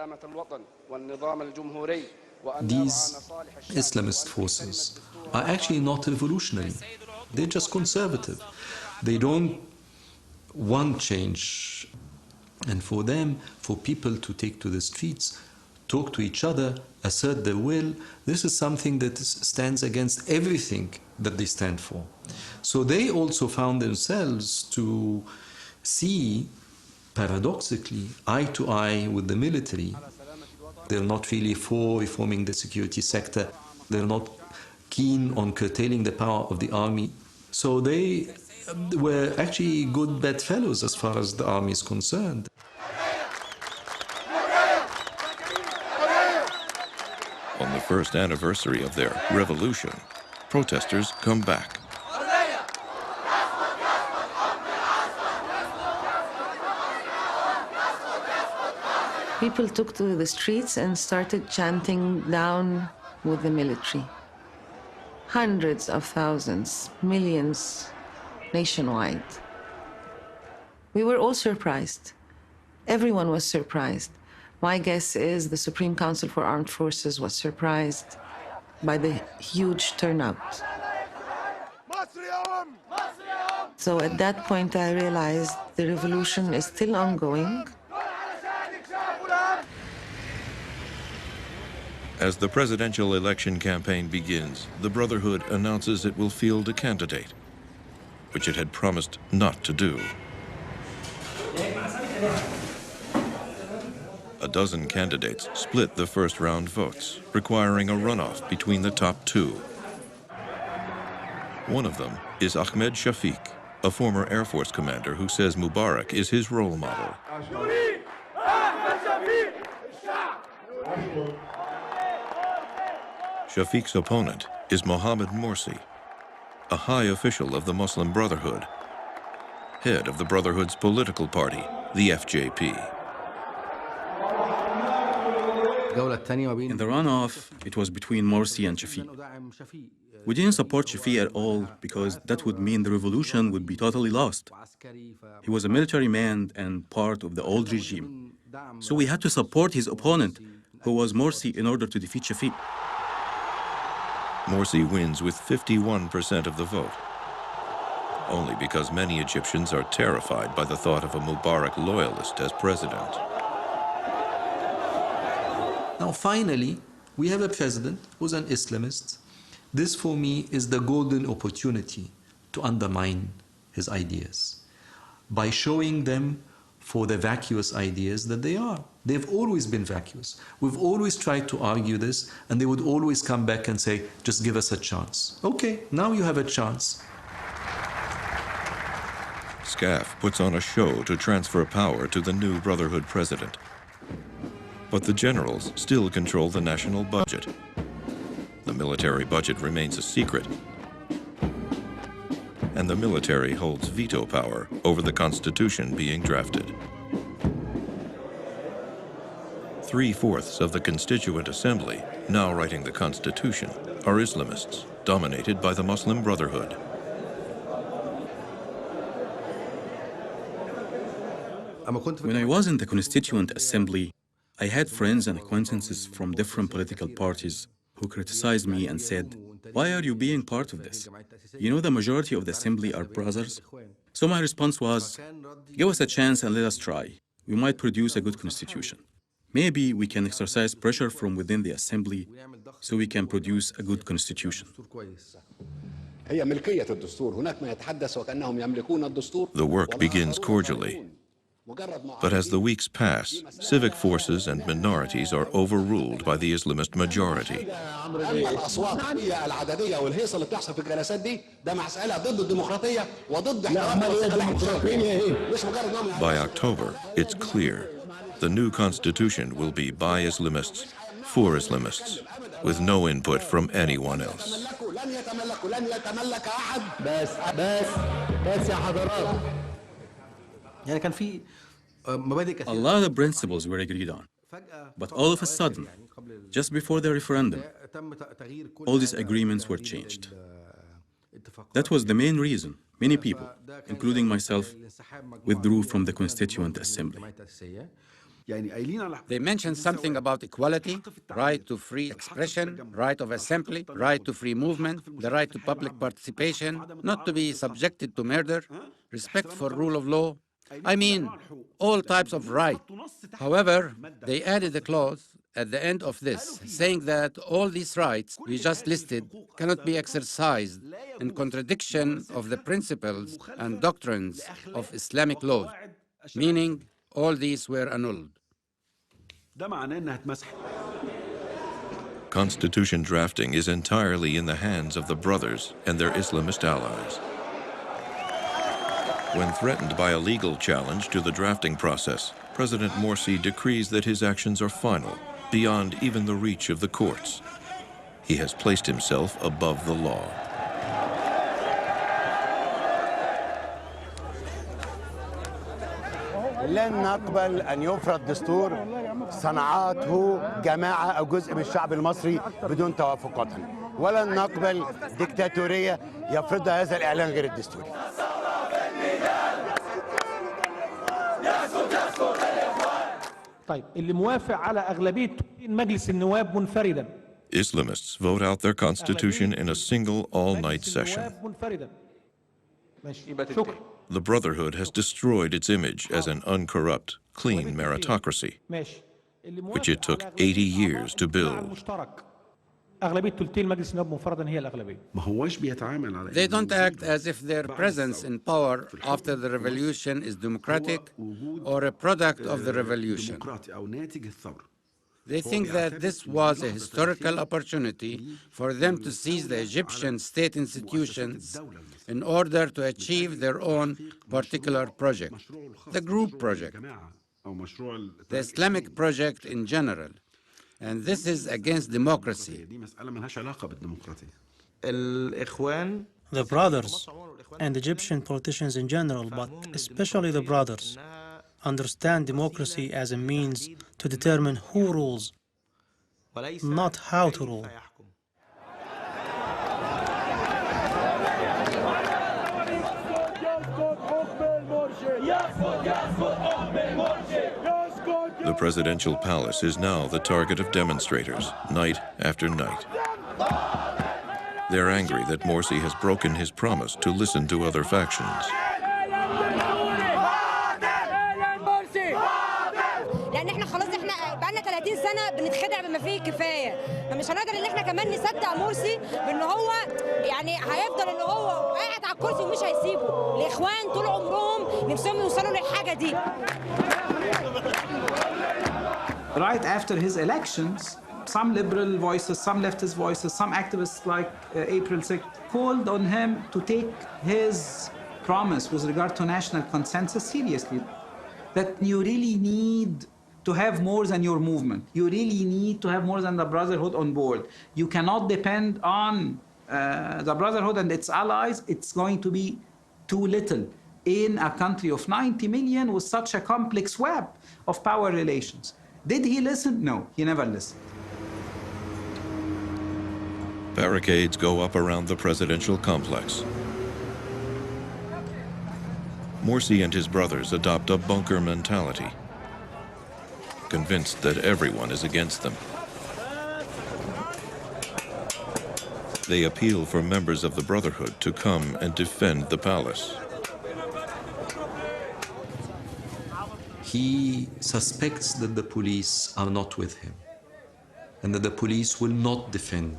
These Islamist forces are actually not revolutionary. They're just conservative. They don't want change. And for them, for people to take to the streets, talk to each other, assert their will, this is something that stands against everything that they stand for. So they also found themselves to see, paradoxically, eye to eye with the military. They're not really for reforming the security sector. They're not keen on curtailing the power of the army. So they were actually good bedfellows as far as the army is concerned. On the first anniversary of their revolution, protesters come back. people took to the streets and started chanting down with the military. Hundreds of thousands, millions, nationwide. We were all surprised. Everyone was surprised. My guess is the Supreme Council for Armed Forces was surprised by the huge turnout. So at that point, I realized the revolution is still ongoing. As the presidential election campaign begins, the Brotherhood announces it will field a candidate, which it had promised not to do. A dozen candidates split the first-round votes, requiring a runoff between the top two. One of them is Ahmed Shafiq, a former Air Force commander who says Mubarak is his role model. Shafiq's opponent is Mohamed Morsi, a high official of the Muslim Brotherhood, head of the Brotherhood's political party, the FJP. In the runoff, it was between Morsi and Shafiq. We didn't support Shafiq at all because that would mean the revolution would be totally lost. He was a military man and part of the old regime. So we had to support his opponent, who was Morsi, in order to defeat Shafiq. Morsi wins with 51% of the vote, only because many Egyptians are terrified by the thought of a Mubarak loyalist as president. Now, finally, we have a president who's an Islamist. This, for me, is the golden opportunity to undermine his ideas by showing them for the vacuous ideas that they are. They've always been vacuous. We've always tried to argue this, and they would always come back and say, just give us a chance. Okay, now you have a chance. SCAF puts on a show to transfer power to the new Brotherhood president. But the generals still control the national budget. The military budget remains a secret, and the military holds veto power over the constitution being drafted. 3/4 of the Constituent Assembly, now writing the Constitution, are Islamists, dominated by the Muslim Brotherhood. When I was in the Constituent Assembly, I had friends and acquaintances from different political parties who criticized me and said, "Why are you being part of this? You know the majority of the assembly are brothers." So my response was, "Give us a chance and let us try. We might produce a good constitution. Maybe we can exercise pressure from within the assembly so we can produce a good constitution." The work begins cordially. But as the weeks pass, civic forces and minorities are overruled by the Islamist majority. By October, it's clear the new constitution will be by Islamists, for Islamists, with no input from anyone else. A lot of principles were agreed on. But all of a sudden, just before the referendum, all these agreements were changed. That was the main reason many people, including myself, withdrew from the Constituent Assembly. They mentioned something about equality, right to free expression, right of assembly, right to free movement, the right to public participation, not to be subjected to murder, respect for rule of law. I mean, all types of right. However, they added a clause at the end of this, saying that all these rights we just listed cannot be exercised in contradiction of the principles and doctrines of Islamic law, meaning all these were annulled. Constitution drafting is entirely in the hands of the brothers and their Islamist allies. When threatened by a legal challenge to the drafting process, President Morsi decrees that his actions are final, beyond even the reach of the courts. He has placed himself above the law. لن نقبل أن يفرض دستور صنعته جماعة أو جزء من الشعب المصري بدون توافقاتنا، ولن نقبل ديكتاتورية يفرضها هذا الإعلان غير الدستوري. طيب اللي موافق على أغلبية مجلس النواب منفردا. Islamists vote out their constitution in a single all-night session. The Brotherhood has destroyed its image as an uncorrupt, clean meritocracy. which it took 80 years to build. أغلبية ثلثي المجلس النواب منفردا هي الأغلبية. They don't act as if their presence in power after the revolution is democratic or a product of the revolution. They think that this was a historical opportunity for them to seize the Egyptian state institutions in order to achieve their own particular project, the group project, the Islamic project in general. And this is against democracy. The brothers and Egyptian politicians in general, but especially the brothers, understand democracy as a means to determine who rules, not how to rule. The presidential palace is now the target of demonstrators, night after night. They're angry that Morsi has broken his promise to listen to other factions. لان احنا خلاص احنا بقالنا 30 سنه بنتخدع بما فيه الكفايه فمش هنقدر ان احنا كمان نصدق مرسي بان هو يعني هيفضل ان هو قاعد على الكرسي ومش هيسيبه الاخوان طول عمرهم نفسهم يوصلوا للحاجه دي. Right after his elections, some liberal voices, some leftist voices, some activists like April 6th called on him to take his promise with regard to national consensus seriously. That you really need to have more than your movement. You really need to have more than the Brotherhood on board. You cannot depend on the Brotherhood and its allies. It's going to be too little in a country of 90 million with such a complex web of power relations. Did he listen? No, he never listened. Barricades go up around the presidential complex. Morsi and his brothers adopt a bunker mentality, convinced that everyone is against them. They appeal for members of the Brotherhood to come and defend the palace. He suspects that the police are not with him and that the police will not defend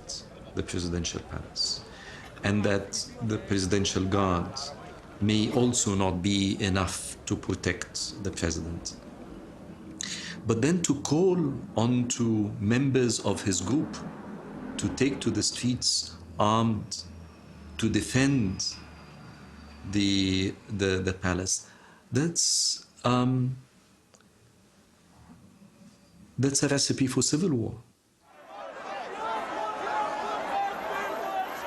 the presidential palace and that the presidential guards may also not be enough to protect the president. But then to call on to members of his group to take to the streets armed to defend the palace, that's a recipe for civil war.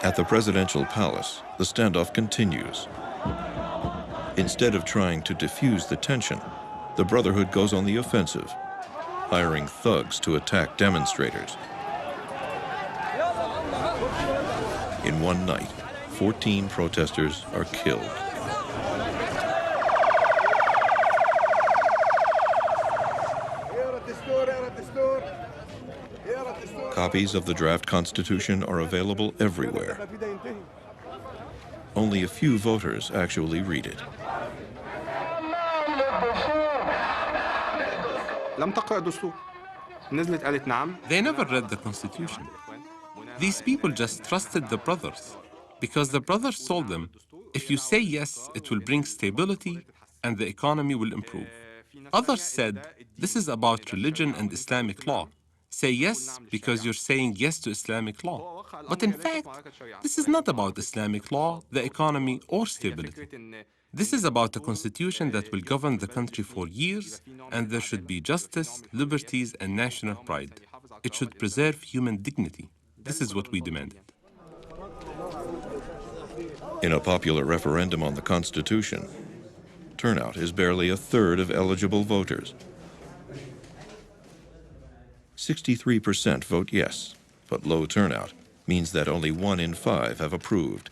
At the presidential palace, the standoff continues. Instead of trying to diffuse the tension, the Brotherhood goes on the offensive, hiring thugs to attack demonstrators. In one night, 14 protesters are killed. Copies of the draft constitution are available everywhere. Only a few voters actually read it. They never read the constitution. These people just trusted the brothers because the brothers told them, if you say yes, it will bring stability and the economy will improve. Others said, this is about religion and Islamic law. Say yes because you're saying yes to Islamic law. But in fact, this is not about Islamic law, the economy, or stability. This is about a constitution that will govern the country for years, and there should be justice, liberties, and national pride. It should preserve human dignity. This is what we demanded. In a popular referendum on the Constitution, turnout is barely a third of eligible voters. 63% vote yes, but low turnout means that only 1 in 5 have approved.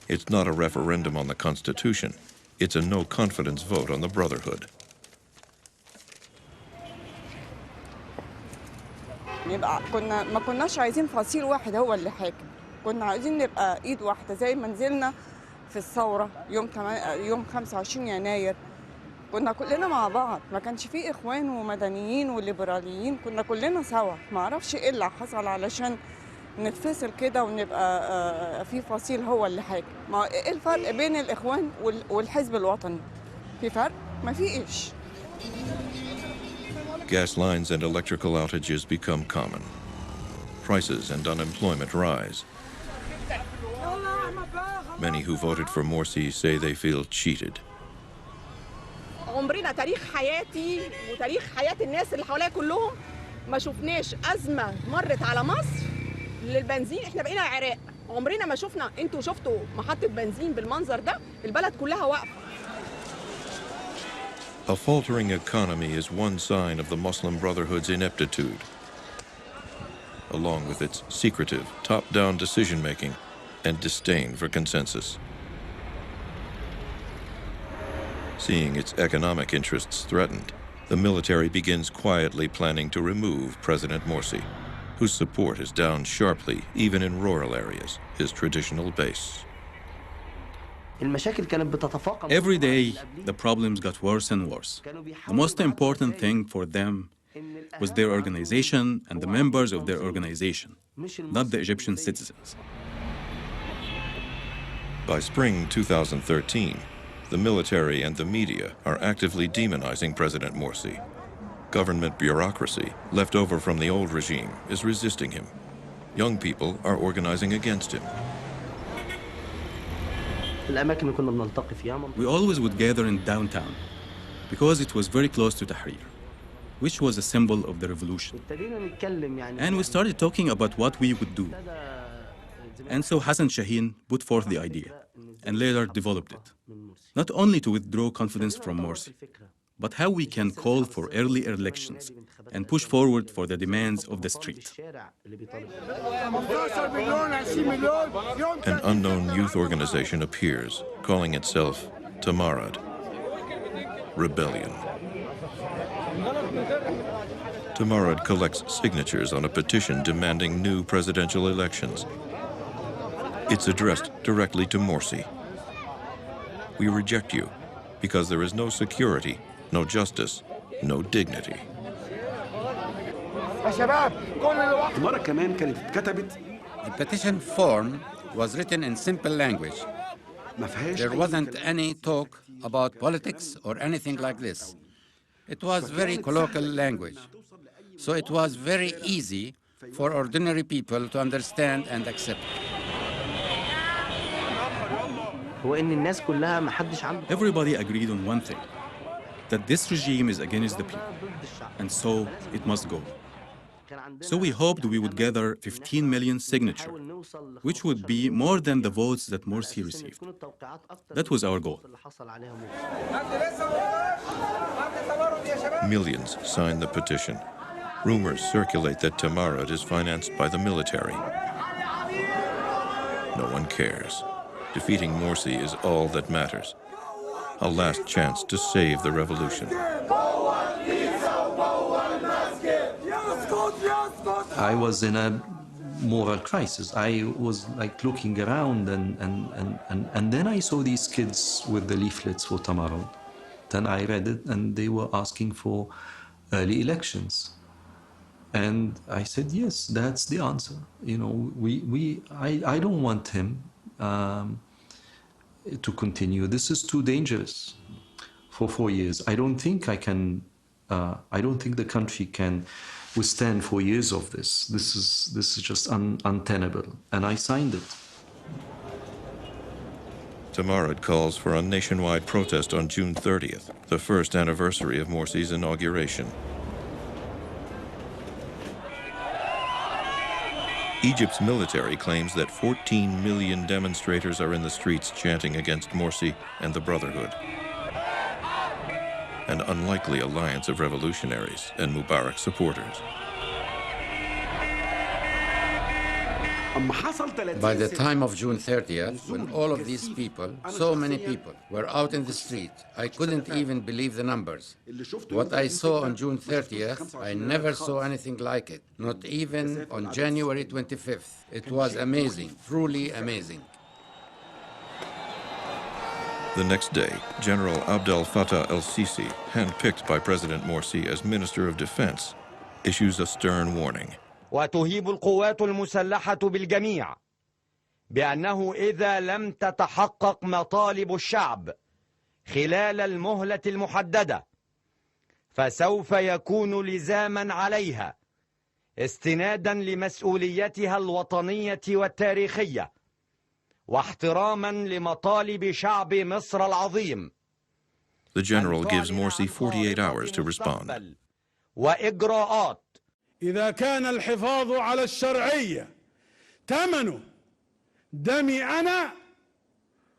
It's not a referendum on the Constitution. It's a no-confidence vote on the Brotherhood. ما كناش عايزين فصيل واحد هو اللي حاكم. كنا عايزين نبقى ايد واحدة زي ما نزلنا في الثورة يوم 25 يناير. كنا كلنا مع بعض، ما كانش فيه إخوان ومدنيين وليبراليين، كنا كلنا سوا. ما أعرفش إيه اللي حصل علشان نتفصل كده ونبقى في فصيل هو اللي حاكم. ما إيه الفرق بين الإخوان والحزب الوطني؟ في فرق؟ ما فيش. Gas lines and electrical outages become common. Prices and unemployment rise. Many who voted for Morsi say they feel cheated. عمرنا تاريخ حياتي وتاريخ حياة الناس اللي حواليا كلهم ما شفناش أزمة مرت على مصر للبنزين. احنا بقينا عراق، عمرنا ما شفنا. انتوا شفتوا محطة بنزين بالمنظر ده؟ البلد كلها واقفة. A faltering economy is one sign of the Muslim Brotherhood's ineptitude, along with its secretive, top-down decision-making and disdain for consensus. Seeing its economic interests threatened, the military begins quietly planning to remove President Morsi, whose support is down sharply even in rural areas, his traditional base. Every day, the problems got worse and worse. The most important thing for them was their organization and the members of their organization, not the Egyptian citizens. By spring 2013, the military and the media are actively demonizing President Morsi. Government bureaucracy, left over from the old regime, is resisting him. Young people are organizing against him. We always would gather in downtown because it was very close to Tahrir, which was a symbol of the revolution. And we started talking about what we would do. And so Hassan Shaheen put forth the idea and later developed it, not only to withdraw confidence from Morsi, but how we can call for early elections and push forward for the demands of the street. An unknown youth organization appears, calling itself Tamarad, Rebellion. Tamarad collects signatures on a petition demanding new presidential elections. It's addressed directly to Morsi. We reject you because there is no security, no justice, no dignity. The petition form was written in simple language. There wasn't any talk about politics or anything like this. It was very colloquial language. So it was very easy for ordinary people to understand and accept. Everybody agreed on one thing, that this regime is against the people, and so it must go. So we hoped we would gather 15 million signatures, which would be more than the votes that Morsi received. That was our goal. Millions signed the petition. Rumors circulate that Tamarad is financed by the military. No one cares. Defeating Morsi is all that matters. A last chance to save the revolution. I was in a moral crisis. I was like looking around and then I saw these kids with the leaflets for Tamarad. Then I read it and they were asking for early elections. And I said, yes, that's the answer. You know, I don't want him to continue. This is too dangerous for 4 years. I don't think the country can withstand 4 years of this. This is just untenable. And I signed it. Tamarad calls for a nationwide protest on June 30th, the first anniversary of Morsi's inauguration. Egypt's military claims that 14 million demonstrators are in the streets chanting against Morsi and the Brotherhood. An unlikely alliance of revolutionaries and Mubarak supporters. By the time of June 30th, when all of these people, so many people, were out in the street, I couldn't even believe the numbers. What I saw on June 30th, I never saw anything like it, not even on January 25th. It was amazing, truly amazing. The next day, General Abdel Fattah El-Sisi, handpicked by President Morsi as Minister of Defense, issues a stern warning. وتهيب القوات المسلحة بالجميع بأنه إذا لم تتحقق مطالب الشعب خلال المهلة المحددة فسوف يكون لزاما عليها استنادا لمسؤوليتها الوطنية والتاريخية واحتراما لمطالب شعب مصر العظيم. The general gives Morsi 48 hours to respond. وإجراءات. إذا كان الحفاظ على الشرعية ثمنه دمي أنا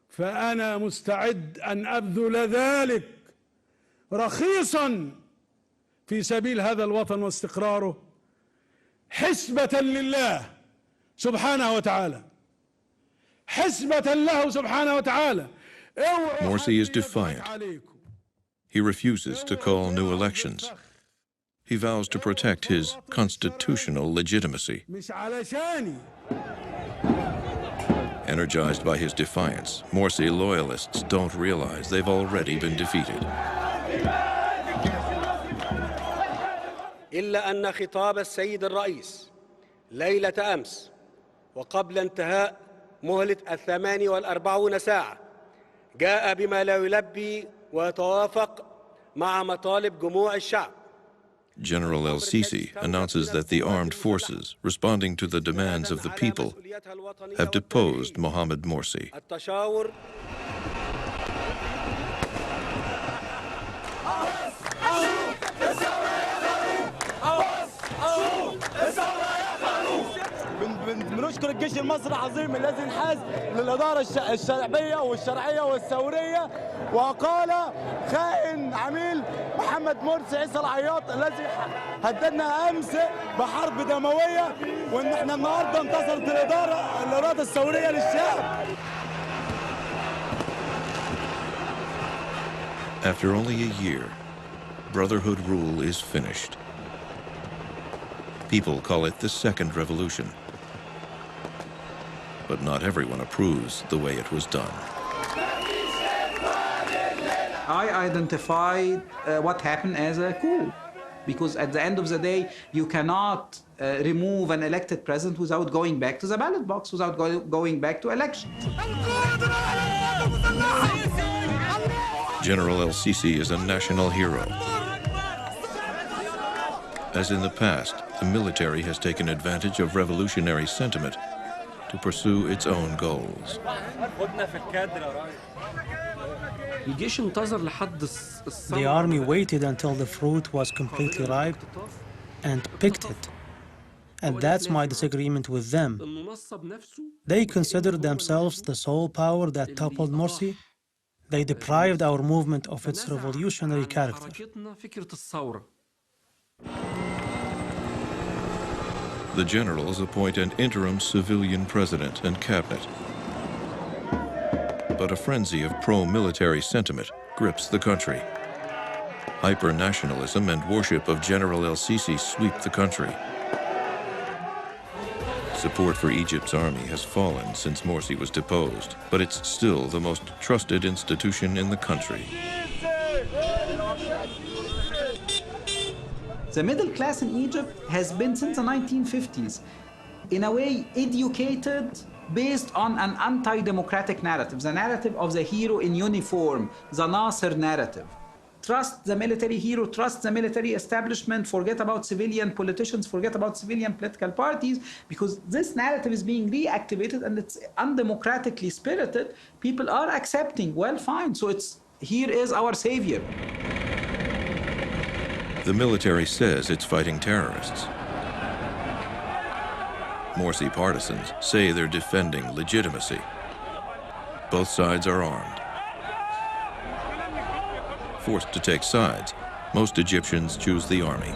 فأنا مستعد أن أبذل ذلك رخيصا في سبيل هذا الوطن واستقراره حسبة لله سبحانه وتعالى. حسبة له سبحانه وتعالى. Morsi is defiant. He refuses to call new elections. He vows to protect his constitutional legitimacy. Energized by his defiance, Morsi loyalists don't realize they've already been defeated. إلا أن خطاب السيد الرئيس ليلة أمس وقبل انتهاء مهلة 48 ساعة جاء بما لا يلبي ويتوافق مع مطالب جموع الشعب. General El-Sisi announces that the armed forces, responding to the demands of the people, have deposed Mohamed Morsi. بنشكر الجيش المصري العظيم الذي انحاز للإدارة الشعبية والشرعية والثورية وقال خائن عميل محمد مرسي عيسى العياط الذي هددنا أمس بحرب دموية وإن احنا النهارده انتصرت الإرادة الثورية للشعب. After only a year, Brotherhood rule is finished. People call it the Second Revolution. But not everyone approves the way it was done. I identified what happened as a coup, because at the end of the day, you cannot remove an elected president without going back to the ballot box, without going back to election. General El-Sisi is a national hero. As in the past, the military has taken advantage of revolutionary sentiment to pursue its own goals. The army waited until the fruit was completely ripe and picked it. And that's my disagreement with them. They considered themselves the sole power that toppled Morsi. They deprived our movement of its revolutionary character. The generals appoint an interim civilian president and cabinet. But a frenzy of pro-military sentiment grips the country. Hyper-nationalism and worship of General El-Sisi sweep the country. Support for Egypt's army has fallen since Morsi was deposed, but it's still the most trusted institution in the country. The middle class in Egypt has been since the 1950s, in a way, educated based on an anti-democratic narrative, the narrative of the hero in uniform, the Nasser narrative. Trust the military hero, trust the military establishment, forget about civilian politicians, forget about civilian political parties, because this narrative is being reactivated and it's undemocratically spirited. People are accepting, well, fine, so here is our savior. The military says it's fighting terrorists. Morsi partisans say they're defending legitimacy. Both sides are armed. Forced to take sides, most Egyptians choose the army.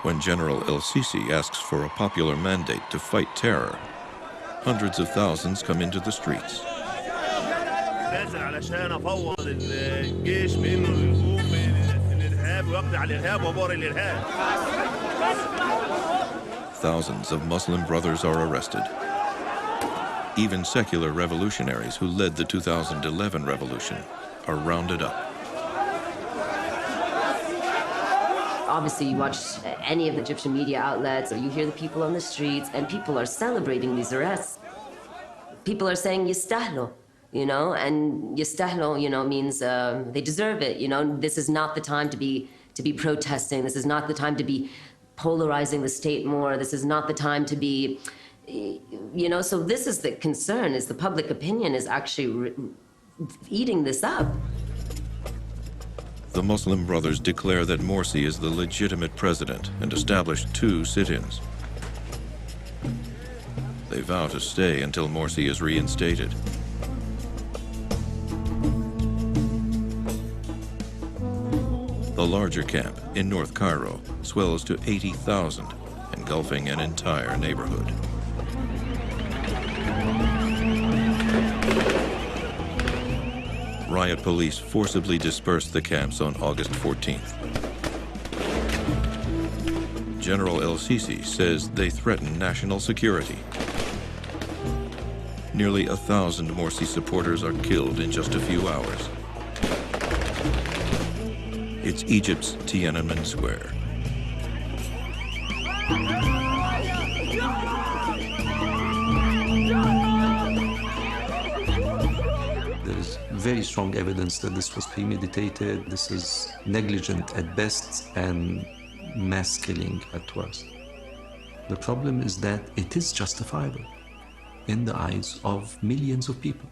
When General El-Sisi asks for a popular mandate to fight terror, hundreds of thousands come into the streets. علشان افوض الجيش بانه يقوم بالارهاب ويقضي على الارهاب وبار الارهاب. Thousands of Muslim brothers are arrested. Even secular revolutionaries who led the 2011 revolution are rounded up. Obviously, you watch any of the Egyptian media outlets, or you hear the people on the streets, and people are celebrating these arrests. People are saying yistahlo, you know, and yistahlo, you know, means they deserve it. You know, this is not the time to be protesting. This is not the time to be polarizing the state more. This is not the time to be, you know. So this is the concern: is the public opinion is actually eating this up. The Muslim Brothers declare that Morsi is the legitimate president and establish 2 sit-ins. They vow to stay until Morsi is reinstated. The larger camp in North Cairo swells to 80,000, engulfing an entire neighborhood. Riot police forcibly dispersed the camps on August 14th. General El-Sisi says they threaten national security. Nearly 1,000 Morsi supporters are killed in just a few hours. It's Egypt's Tiananmen Square. There's very strong evidence that this was premeditated. This is negligent at best and mass killing at worst. The problem is that it is justifiable in the eyes of millions of people,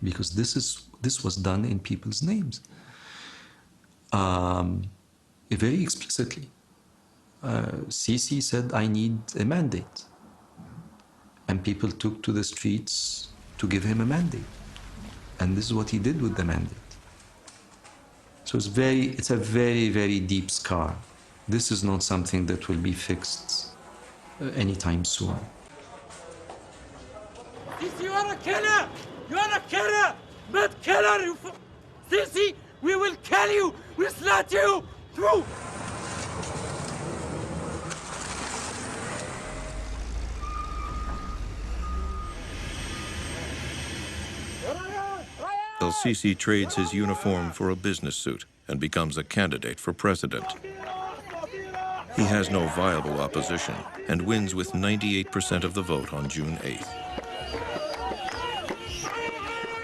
because this was done in people's names, very explicitly. Sisi said, "I need a mandate," and people took to the streets to give him a mandate, and this is what he did with the mandate. So it's a very, very deep scar. This is not something that will be fixed anytime soon. Sisi, you are a killer! You are a killer! Mad killer! Sisi, we will kill you! We slaughter you! Through! El-Sisi trades his uniform for a business suit and becomes a candidate for president. He has no viable opposition and wins with 98% of the vote on June 8th.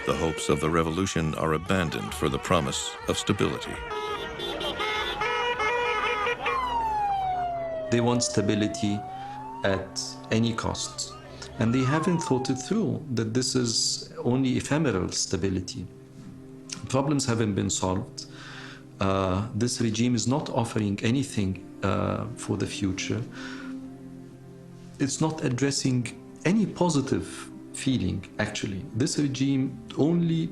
The hopes of the revolution are abandoned for the promise of stability. They want stability at any cost. And they haven't thought it through, that this is only ephemeral stability. Problems haven't been solved. This regime is not offering anything for the future. It's not addressing any positive feeling, actually. This regime only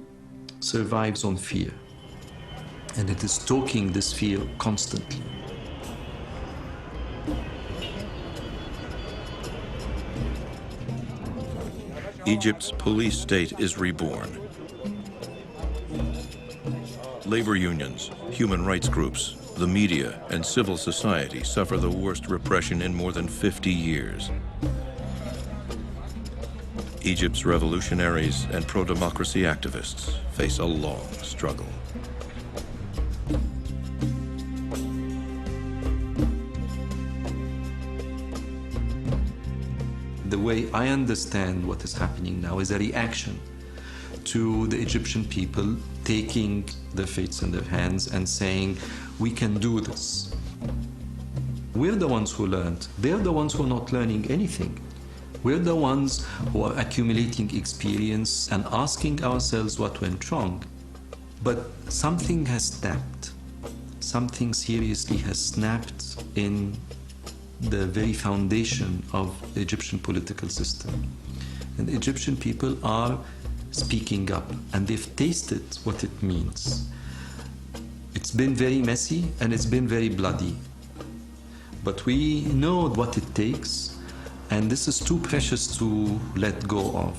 survives on fear. And it is stoking this fear constantly. Egypt's police state is reborn. Labor unions, human rights groups, the media, and civil society suffer the worst repression in more than 50 years. Egypt's revolutionaries and pro-democracy activists face a long struggle. The way I understand what is happening now is a reaction to the Egyptian people taking their fates in their hands and saying, we can do this. We're the ones who learned. They're the ones who are not learning anything. We're the ones who are accumulating experience and asking ourselves what went wrong. But something has snapped. Something seriously has snapped in the very foundation of the Egyptian political system. And the Egyptian people are speaking up, and they've tasted what it means. It's been very messy and it's been very bloody. But we know what it takes, and this is too precious to let go of.